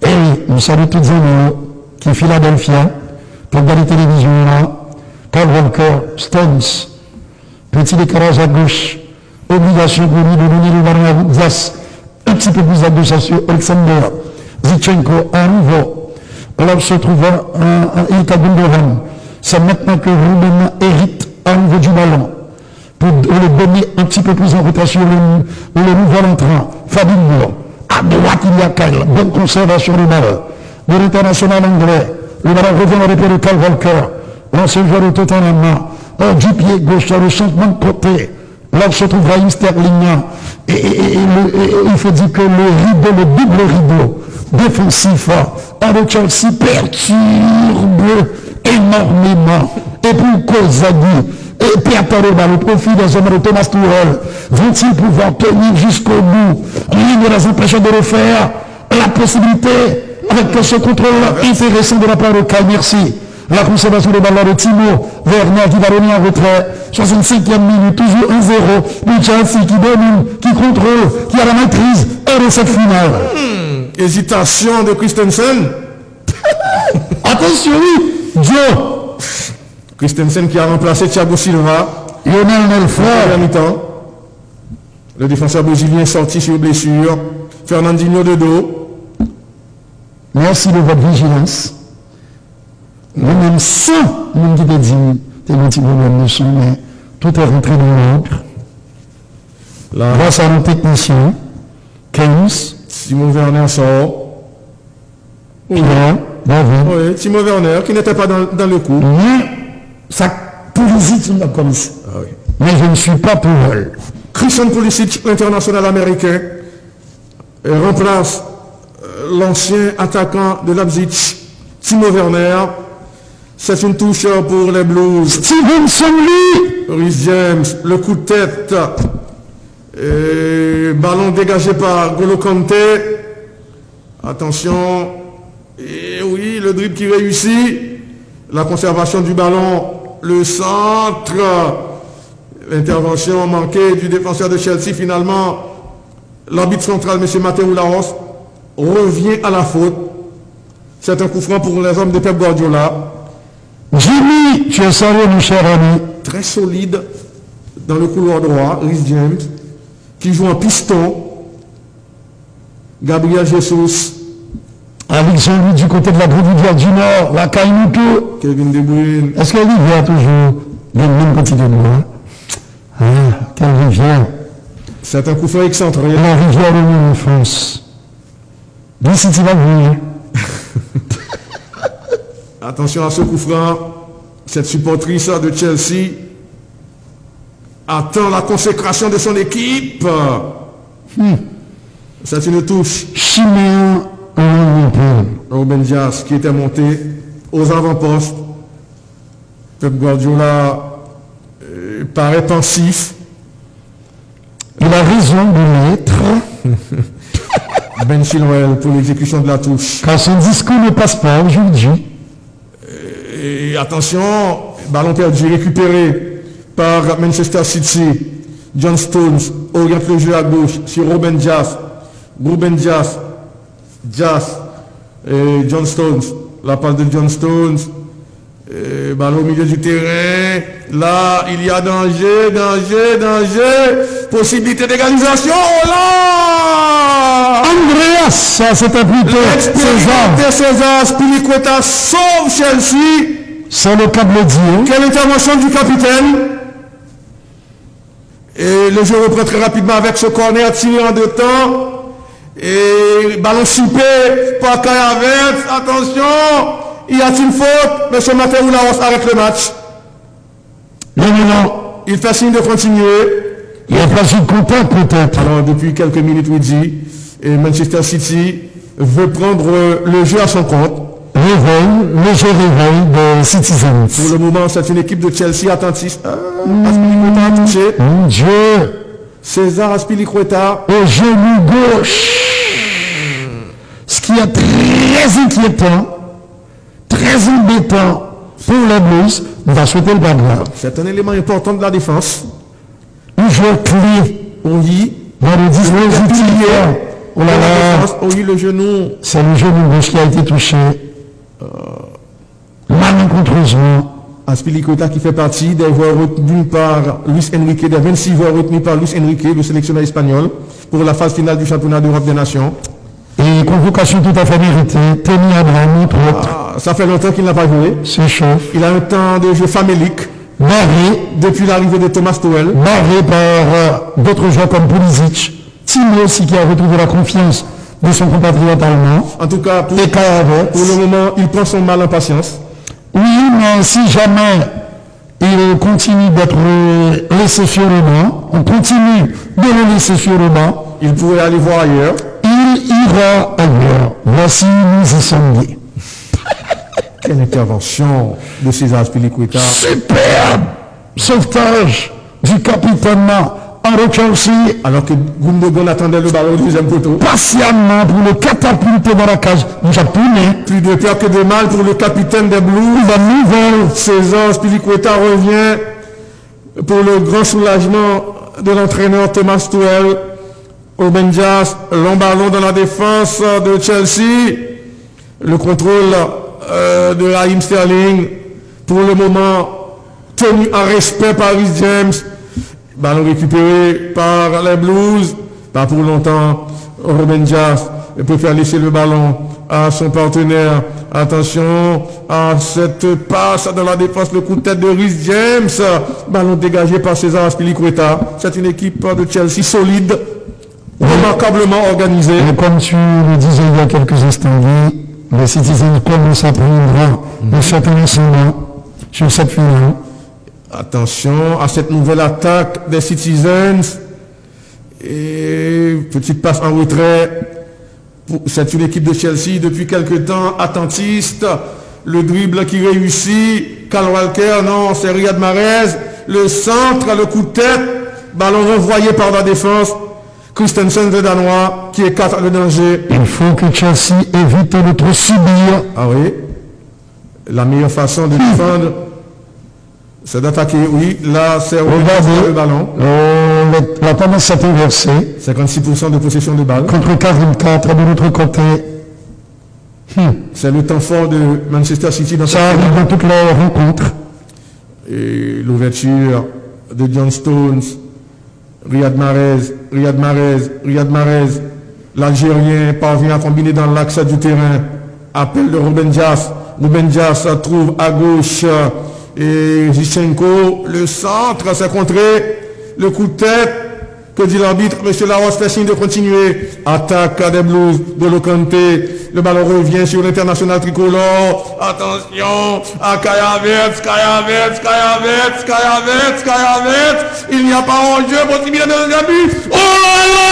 Et oui, nous saluons tous les amis qui est Philadelphia, pour regarder la télévision là, Kyle Walker, Stones, petit décalage à gauche, obligation pour lui de donner le ballon à Dias, un petit peu plus à gauche sur Alexander Zinchenko, à nouveau. Là où se trouve Ilkay Gundogan. C'est maintenant que Ruben hérite à nouveau du ballon. Pour le donner un petit peu plus en rotation, le nouvel entrant, Fabinho. À droite, il y a Kyle. Bonne conservation du ballon. De l'international anglais. Le ballon revient au repère de Kyle Walker. L'ancien joueur de Tottenham. Du pied gauche, sur le changement de côté. Là où se trouve Raheem Sterling. Et il faut dire que le rideau, le double rideau défensif avec Chelsea perturbe énormément. Et pour cause et perdre le ballon au profit des hommes de Thomas Tuchel, vont-ils pouvoir tenir jusqu'au bout? L'une des impressions de le faire, la possibilité avec ce contrôle intéressant de la part de Kyle, merci. La conservation de ballon de Timo Werner qui va donner en retrait. 65e minute, toujours 1-0. Le Chelsea qui domine, qui contrôle, qui a la maîtrise de cette finale. Hésitation de Christensen. Attention, oui, Joe. Christensen qui a remplacé Thiago Silva. Lionel Nelfort. Le défenseur brésilien sorti sur blessure. Fernandinho de dos. Merci de votre vigilance. Nous-mêmes, sans nous qui te dit, t'es un petit problème de son, mais tout est rentré dans l'ordre. Grâce à nos techniciens, 15. Simon Werner sort. Pierre, David. Oui, Timo Werner, qui n'était pas dans le coup. Mais, ça, Pulisic, comme ça. Ah oui. Mais je ne suis pas pour elle. Christian Pulisic, l'international américain, remplace l'ancien attaquant de Leipzig, Timo Werner. C'est une touche pour les Blues. Stevenson, lui. Rhys James, le coup de tête. Ballon dégagé par Golo Kanté. Attention. Et oui, le dribble qui réussit. La conservation du ballon. Le centre. Intervention manquée du défenseur de Chelsea. Finalement, l'arbitre central, M. Matteo Laos, revient à la faute. C'est un coup franc pour les hommes de Pep Guardiola. Jimmy, tu es sérieux, mon cher ami. Très solide dans le couloir droit. Rhys James, qui joue en piston. Gabriel Jesus. Avec celui du côté de la Rivière du Nord, la Kainuto. Kevin De Bruyne. Est-ce qu'elle rivière toujours le même petit de moi? Ah, quelle rivière? C'est un coup franc excentré. La rivière de mon enfance. D'ici, tu vas venir. Attention à ce coup franc. Cette supportrice de Chelsea attend la consécration de son équipe. C'est une touche. Chiméen, Ruben Dias qui était monté aux avant-postes. Pep Guardiola paraît pensif. il a raison de l'être. Ben Chilwell pour l'exécution de la touche. Car son discours ne passe pas aujourd'hui. Et attention, ballon perdu récupéré par Manchester City. John Stones oriente le jeu à gauche sur Ruben Dias. Ruben Dias. Et John Stones. La passe de John Stones. Et ballon au milieu du terrain. Là, il y a danger. Possibilité d'égalisation. Oh là! Andreas, ça c'était plutôt César Spilicueta sauve Chelsea. C'est le câble dit. Quelle intervention du capitaine. Et le jeu reprend très rapidement avec ce corner tiré en deux temps. Et ballon chipé par Kai Havertz. Attention, y a-t-il faute? Monsieur Matteo Laos arrête le match. Non. Il fait signe de continuer. Il a pas eu contact peut-être. Alors depuis quelques minutes, oui dit, et Manchester City veut prendre le jeu à son compte. Le jeu réveil de Citizens. Pour le moment, c'est une équipe de Chelsea attentiste. Aspilicueta a touché. Mon Dieu. César Aspilicueta. Au genou gauche. Ce qui est très inquiétant, très embêtant pour les Blues, on va souhaiter le bagarre. C'est un élément important de la défense. Un joueur clé, On dit, dans le dispositif. Oh là là, oui, le genou. c'est le genou gauche qui a été touché. Malencontreusement. Aspilicueta qui fait partie des joueurs retenus par Luis Enrique, des 26 joueurs retenus par Luis Enrique, le sélectionneur espagnol, pour la phase finale du championnat d'Europe des Nations. Et convocation tout à fait méritée. Tony Abraham, entre autres. Ça fait longtemps qu'il n'a pas joué. C'est chauffe. Il a un temps de jeu famélique Barré, depuis l'arrivée de Thomas Tuchel. barré par d'autres joueurs comme Pulisic. Timo aussi qui a retrouvé la confiance de son compatriote allemand. En tout cas, pour Et Kai Havertz. le moment, il prend son mal en patience. Oui, mais si jamais il continue d'être laissé sur le banc, on continue de le laisser sur le banc, Il pourrait aller voir ailleurs. il ira ailleurs. Voici, nous y sommes liés. Quelle intervention de César Aspilicueta. Superbe sauvetage du capitaine Henry Chelsea, Alors que Gundogan attendait le ballon au deuxième poteau. patiemment pour le catapulter dans la cage du Japonais. Plus de peur que de mal pour le capitaine des Blues. La nouvelle, César Aspilicueta revient pour le grand soulagement de l'entraîneur Thomas Tuchel. Ruben Dias, long ballon dans la défense de Chelsea. Le contrôle de Raheem Sterling. Pour le moment, tenu en respect par Rhys James. Ballon récupéré par les Blues. Pas pour longtemps. Ruben Dias préfère laisser le ballon à son partenaire. Attention à cette passe dans la défense, le coup de tête de Rhys James. Ballon dégagé par César Aspilicueta. C'est une équipe de Chelsea solide, remarquablement organisée. et comme tu le disais il y a quelques instants, Les Citizens commencent à prendre un certain enseignement sur cette finale. Attention à cette nouvelle attaque des Citizens. Et petite passe en retrait. C'est une équipe de Chelsea depuis quelque temps attentiste. Le dribble qui réussit. Kyle Walker, non, c'est Riyad Mahrez. Le centre, le coup de tête. Ballon renvoyé par la défense. Christensen, le Danois, qui écarte le danger. Il faut que Chelsea évite de trop subir. Ah oui. La meilleure façon de défendre, c'est d'attaquer. Oui, là, c'est le ballon. La tendance s'est inversée. 56% de possession de balle. Contre 44 de l'autre côté. C'est le temps fort de Manchester City dans ça arrive dans toutes les rencontres. Et l'ouverture de John Stones, Riyad Mahrez, l'Algérien parvient à combiner dans l'axe du terrain. Appel de Ruben Dias. Ruben Dias trouve à gauche et Zichenko, le centre, c'est contré. Le coup de tête, que dit l'arbitre? Monsieur Laros fait signe de continuer. Attaque des Blues de Lokanté. Le ballon revient sur l'international tricolore. Attention à Kai Havertz. Il n'y a pas en jeu, possibilité de deuxième but. Oh là là!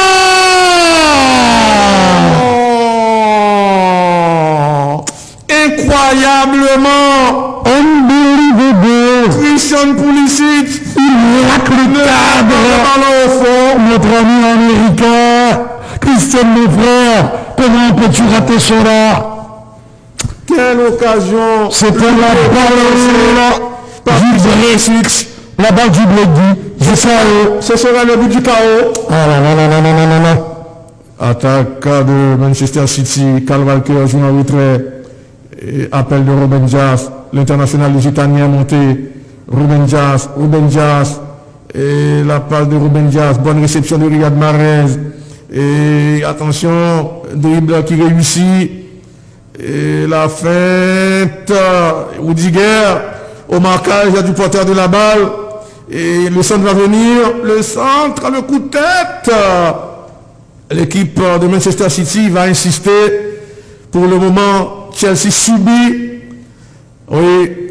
Incroyablement! Unbelievable! Christian Pulisic! Le cadre! Notre ami américain! Christian, mon frère! Comment peux-tu rater cela? Quelle occasion! C'était la balle la balle du Bledi. Ce sera le but du chaos. Ah là là là là là là là. Attaque de Manchester City. Kyle Walker joue en retrait. Et appel de Ruben Dias. L'international gitanien monté. Ruben Dias. Et la passe de Ruben Dias. Bonne réception de Riyad Mahrez. Et attention, dribble qui réussit. Et la feinte. Rudiger au marquage du porteur de la balle. Et le centre va venir. Le centre, le coup de tête. L'équipe de Manchester City va insister. Pour le moment, Chelsea subit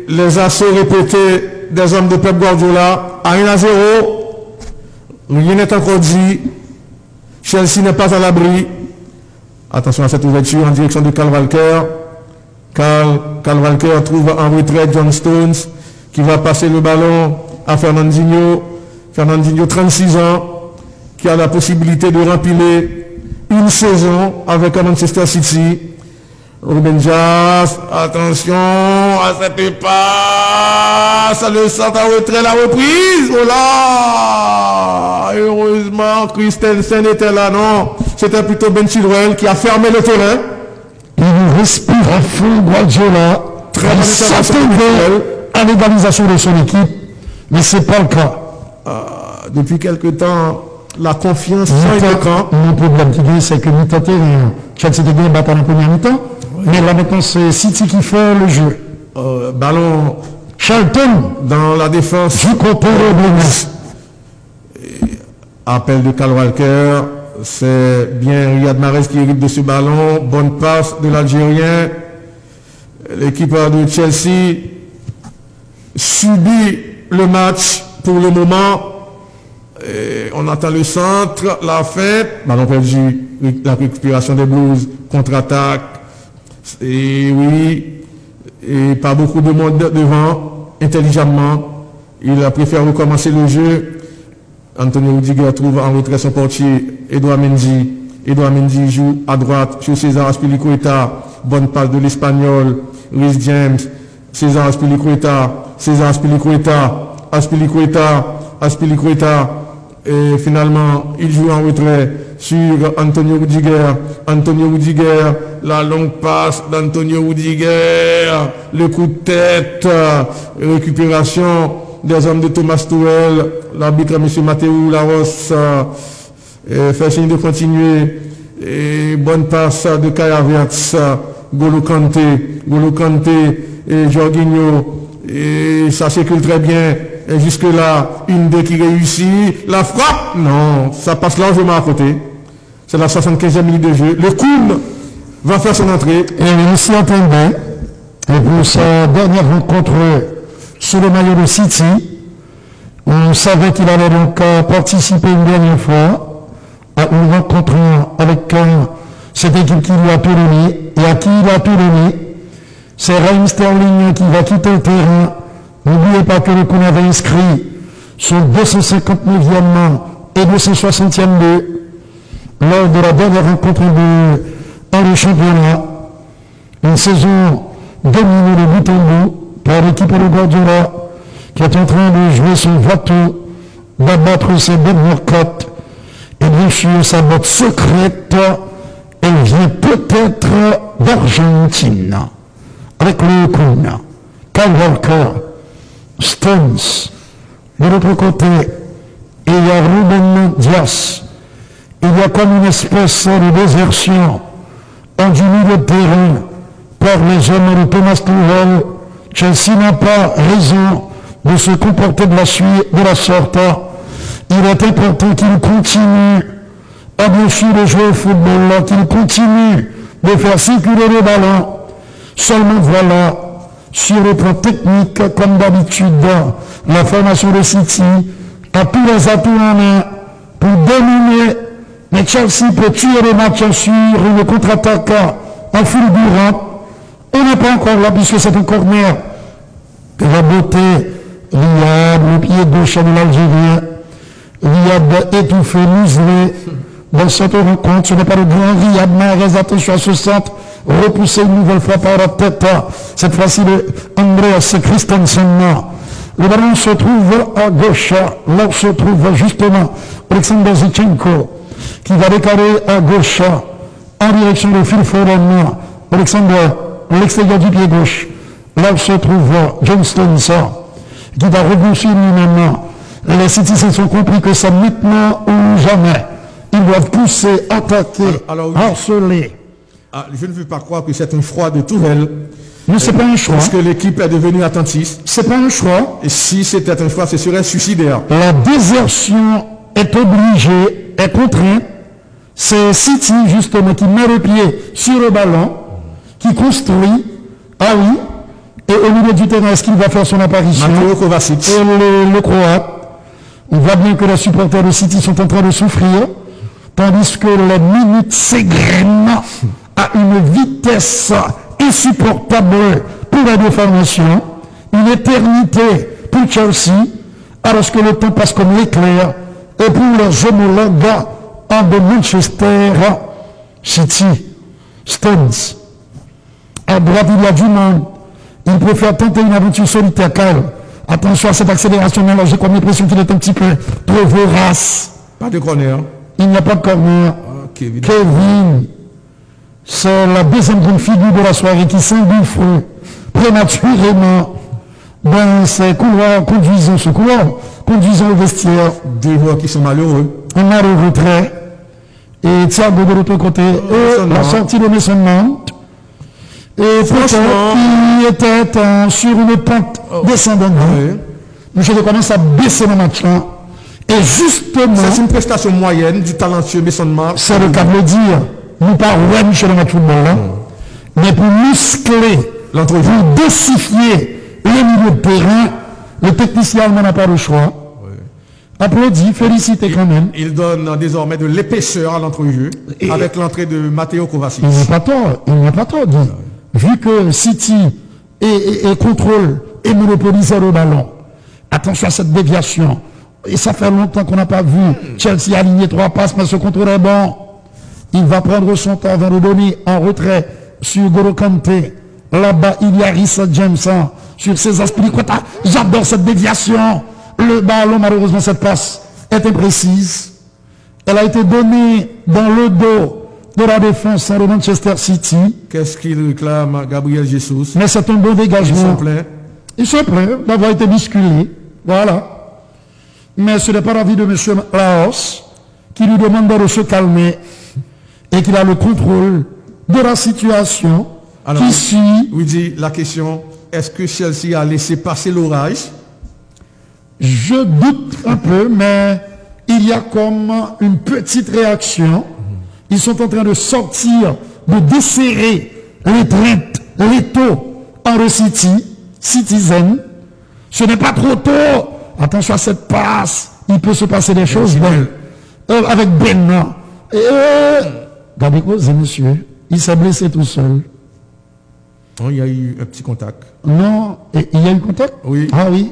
les assauts répétés des hommes de Pep Guardiola à 1-0. Rien n'est encore dit. Chelsea n'est pas à l'abri. Attention à cette ouverture en direction de Kyle Walker. Kyle Walker trouve en retrait John Stones qui va passer le ballon à Fernandinho. Fernandinho, 36 ans, qui a la possibilité de rempiler une saison avec Manchester City. Ruben Dias, attention à cette passe, le centre à retrait, la reprise, oh là! Heureusement, Christensen était là, non? C'était plutôt Ben Chilwell qui a fermé le terrain. Il respire à fond Guardiola, il s'attendait à l'égalisation de son équipe, mais ce n'est pas le cas. Depuis quelque temps, la confiance sans écran. Mon problème, c'est que mi-temps terrien, Chelsea était bien battu en première mi-temps, mais là maintenant c'est City qui fait le jeu. Ballon Charlton dans la défense. Appel de Kyle Walker. C'est bien Riyad Mahrez qui hérite de ce ballon. Bonne passe de l'Algérien. L'équipe de Chelsea subit le match pour le moment. Et on attend le centre, la fête. Ballon perdu, la récupération des Blues, contre-attaque. Et oui, et pas beaucoup de monde devant, intelligemment. Il a préféré recommencer le jeu. Antonio Rudiger trouve en retrait son portier, Edouard Mendy. Edouard Mendy joue à droite sur César Azpilicueta. Bonne passe de l'Espagnol. Rhys James. César Azpilicueta. Et finalement, il joue en retrait sur Antonio Rudiger. La longue passe d'Antonio Rudiger. Le coup de tête. Récupération des hommes de Thomas Tuchel. L'arbitre, M. Matteo Laros, fait signe de continuer. Et bonne passe de Kai Havertz, Golo Kanté et Jorginho. Et ça circule très bien. Et jusque-là, une dé qui réussit. La frappe, non, ça passe largement à côté. C'est la 75e minute de jeu. Le Koun va faire son entrée. Et il s'y attendait. Et pour sa dernière rencontre sous le maillot de City, on savait qu'il allait donc participer une dernière fois à une rencontre avec cette équipe qui lui a tout donné. Et à qui il a tout donné, c'est Raheem Sterling qui va quitter le terrain. N'oubliez pas que le coup avait inscrit sur 259e et 260e but lors de la dernière rencontre dans le championnat. Une saison dominée de bout en bout par l'équipe de Guardiola qui est en train de jouer son vatou, d'abattre ses dernières cotes. Et bien sûr, sa botte secrète, elle vient peut-être d'Argentine. Avec le Kun, Kyle Walker, Stones. De l'autre côté, il y a Ruben Dias. Il y a comme une espèce de désertion du milieu de terrain par les hommes de Thomas Tuchel. Chelsea n'a pas raison de se comporter de la sorte. Il est important qu'il continue à bien sûr de jouer au football, qu'il continue de faire circuler le ballon. Seulement voilà, sur le plan technique, comme d'habitude, la formation de City a tous les atouts en main pour dominer. Mais Chelsea peut tuer le match sur une contre-attaque en fulgurante. On n'est pas encore là puisque c'est un corner que va botter Riyad, le pied gauche de l'Algérien. Riyad étouffé, muselé dans cette rencontre. Ce n'est pas le grand Riyad Mahrez, attention à ce centre, repoussé une nouvelle fois par la tête. Cette fois-ci de Andreas Christensen. Le ballon se trouve à gauche. Là se trouve justement Alexander Zinchenko qui va décaler à gauche en direction de Phil Foden. Alexander, l'extérieur du pied gauche. Là se trouve John Stones qui va rebondir lui-même. Les Citizens ont compris que c'est maintenant ou jamais. Ils doivent pousser, attaquer, harceler. Je ne veux pas croire que c'est un choix de Tuchel. Mais c'est pas un choix. Parce que l'équipe est devenue attentiste. C'est pas un choix. Et si c'était un choix, ce serait suicidaire. La désertion est obligée, est contrainte. C'est City, justement, qui met le pied sur le ballon, qui construit. Ah oui. Et au milieu du terrain, est-ce qu'il va faire son apparition? Mateo Kovacic. Et le Croate. On voit bien que les supporters de City sont en train de souffrir, tandis que les minutes s'égrènent à une vitesse insupportable pour la deux formations, une éternité pour Chelsea, alors que le temps passe comme l'éclair, et pour leurs homologues de Manchester City. Stones. À droite, il y a du monde. Il préfère tenter une aventure solitaire, Kyle. Attention à cette accélération, mais j'ai comme l'impression qu'il est un petit peu trop vorace. Pas de corner. Il n'y a pas de corner. Kevin. C'est la deuxième grande figure de la soirée qui s'engouffre prématurément dans ces couloirs conduisant au vestiaire. Des joueurs qui sont malheureux. On a le retrait. Et Thiago de l'autre côté. Et la sortie de Mason Mount. Et franchement, qui était sur une pente descendante. Je commence à baisser le match là. Et justement, c'est une prestation moyenne du talentueux Mason Mount. C'est le cas de le dire. Nous parlons chez le match football là. Mais pour muscler, pour décifier les milieux de terrain, le technicien n'a pas le choix. Applaudis, félicitez quand même. Il donne désormais de l'épaisseur à l'entrejeu avec l'entrée de Mateo Kovacic. Il n'y a pas tort, dit. Vu que City contrôle et monopolise le ballon, attention à cette déviation. Et ça fait longtemps qu'on n'a pas vu Chelsea aligner 3 passes, mais ce contrôle est bon. Il va prendre son temps avant de donner en retrait sur Golo Kanté. Là-bas, il y a Rhys James sur ses aspilicuetas. J'adore cette déviation. Le ballon, malheureusement, cette passe est imprécise. Elle a été donnée dans le dos de la défense de Manchester City. Qu'est-ce qu'il réclame, Gabriel Jesus? Mais c'est un bon dégagement. Ils sont pleins d'avoir été bousculés. Voilà. Mais ce n'est pas l'avis de M. Laos qui lui demande de se calmer et qu'il a le contrôle de la situation. Alors, qui suit. Oui, dit la question, est-ce que Chelsea a laissé passer l'orage? Je doute un peu, mais il y a comme une petite réaction. Ils sont en train de sortir de desserrer les taux en Citizen. Ce n'est pas trop tôt. Attention à cette passe. Il peut se passer des choses bonnes. Avec Ben. Regardez quoi, monsieur. Il s'est blessé tout seul. Oh, il y a eu un petit contact. Non, il y a eu contact? Oui. Ah oui.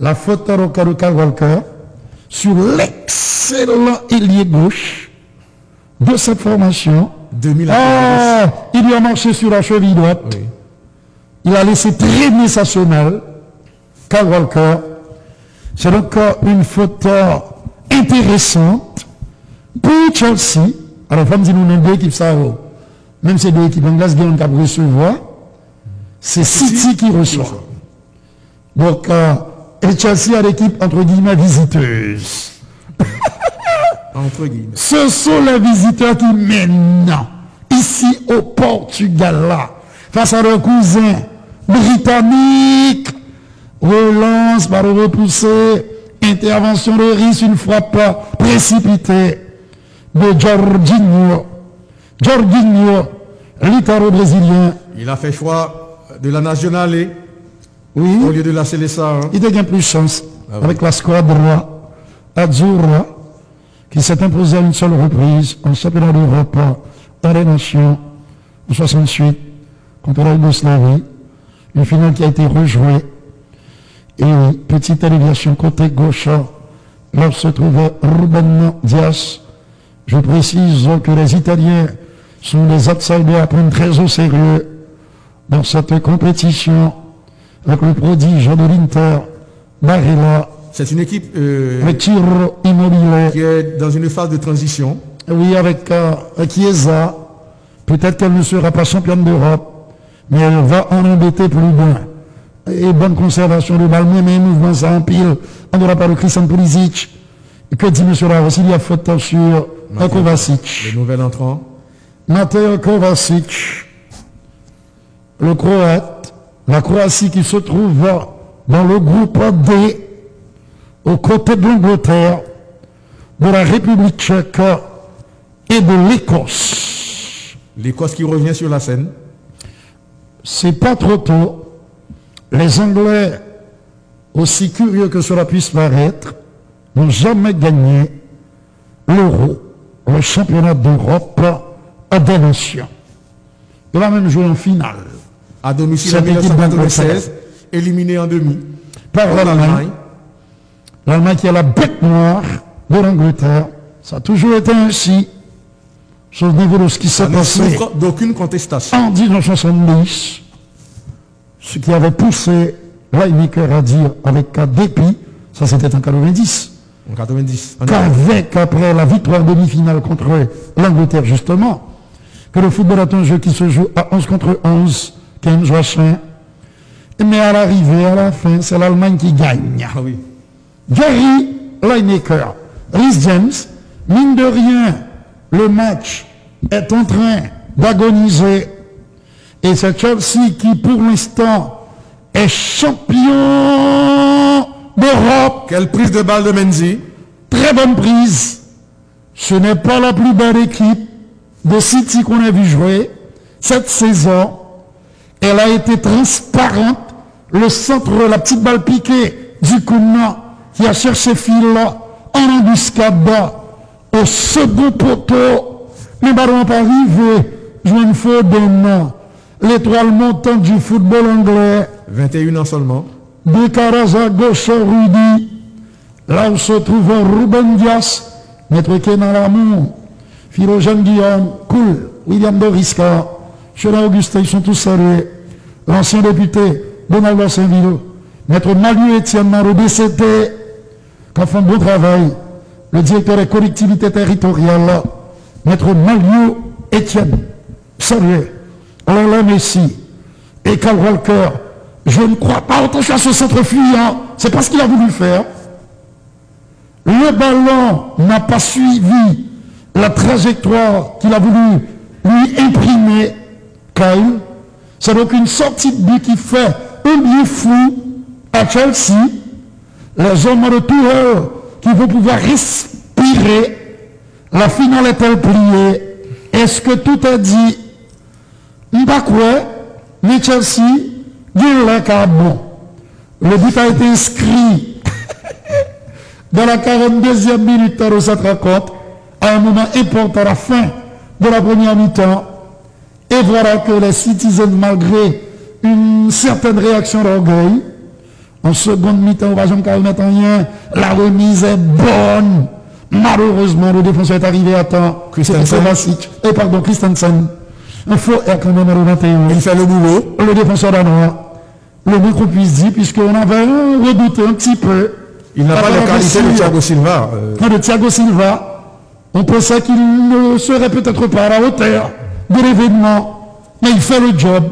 La faute de Kyle Walker sur l'excellent ailier gauche de cette formation. 2000 il lui a marché sur la cheville droite. Oui. Il a laissé traîner sa semelle. Kyle Walker. C'est donc une faute intéressante pour Chelsea. Alors, comme dit nous, deux équipes, ça, même ces deux équipes anglaises qui ont qu'à recevoir, c'est City qui reçoit. Donc, et Chelsea a l'équipe, entre guillemets, visiteuse. Entre guillemets. Ce sont les visiteurs qui mènent ici au Portugal, là, face à leurs cousins britanniques. Relance par le repousser, intervention de risque, une frappe précipitée de Jorginho, l'Italo-brésilien. Il a fait choix de la Nationale oui. Au lieu de la Célessa. Il a plus de chance avec la squadra Azzurra qui s'est imposée à une seule reprise en championnat d'Europe dans les Nations en 68 contre la Yougoslavie. Une finale qui a été rejouée. Et petite déviation côté gauche, là se trouvait Ruben Dias. Je précise que les Italiens sont des outsiders à prendre très au sérieux dans cette compétition avec le prodige de l'Inter, Barilla. C'est une équipe Immobile qui est dans une phase de transition. Oui, avec Chiesa. Peut-être qu'elle ne sera pas championne d'Europe, mais elle va en embêter plus loin. Et bonne conservation de balle, mais mouvement ça empile. On n'aura pas le Christian Pulisic. Que dit M. Laros? Il y a faute sur Kovacic. Le nouvel entrant. Mateo Kovacic, le Croate. La Croatie qui se trouve dans le groupe D, aux côtés de l'Angleterre, de la République tchèque et de l'Écosse. L'Écosse qui revient sur la scène. C'est pas trop tôt. Les Anglais, aussi curieux que cela puisse paraître, n'ont jamais gagné l'Euro, le championnat d'Europe à des nations. Il va même jouer en finale. À domicile en 1996, éliminé en demi par l'Allemagne. L'Allemagne qui a la bête noire de l'Angleterre. Ça a toujours été ainsi. Sur le niveau de ce qui s'est passé. D'aucune contestation. En 1970. Ce qui avait poussé Lineker à dire avec dépit, ça c'était en 90. En 90. Qu'avec, après la victoire demi-finale contre l'Angleterre justement, que le football est un jeu qui se joue à 11 contre 11, 15 Wachin. Mais à l'arrivée, à la fin, c'est l'Allemagne qui gagne. Ah oui. Gary Lineker, Rhys James, mine de rien, le match est en train d'agoniser. Et c'est Chelsea qui, pour l'instant, est champion d'Europe. Quelle prise de balle de Mendy. Très bonne prise. Ce n'est pas la plus belle équipe de City qu'on a vu jouer cette saison. Elle a été transparente. Le centre, la petite balle piquée du Kouna qui a cherché fil en embuscade au second poteau. Mais ballon pas arrivé. Jouer une faute de l'étoile montante du football anglais. 21 ans seulement. Décalage à gauche, Rudy. Là où se trouve Ruben Dias, Maître Kenan Lamour, Philogène Guillaume, Cool, William Doriska, Chenin Augustin, ils sont tous salués. L'ancien député, Donald Saint-Ville, Maître Malieu Étienne Maro, DCT, qui a fait un bon travail. Le directeur des collectivités territoriales, Maître Malieu Étienne, salué. Alors là, Messi et Kyle Walker, je ne crois pas autant à ce centre fuyant. C'est pas ce qu'il a voulu faire. Le ballon n'a pas suivi la trajectoire qu'il a voulu lui imprimer, Kyle. C'est donc une sortie de but qui fait un bien fou à Chelsea. Les hommes de Tuchel qui vont pouvoir respirer. La finale est-elle pliée? est-ce que tout est dit? Pas quoi, mais Chelsea, il est bon. Le but a été inscrit dans la 42e minute de cette rencontre, à un moment important, à la fin de la première mi-temps. Et voilà que les Citizens, malgré une certaine réaction d'orgueil, en seconde mi-temps, on va jamais mettre en rien, la remise est bonne. Malheureusement, le défenseur est arrivé à temps. Christensen. Il faut être quand même à 21. Il fait le boulot. Le défenseur danois. Le mieux qu'on puisse dire, puisqu'on avait redouté un petit peu. Il n'a pas la qualité de Thiago Silva. De Thiago Silva. On pensait qu'il ne serait peut-être pas à la hauteur de l'événement. Mais il fait le job.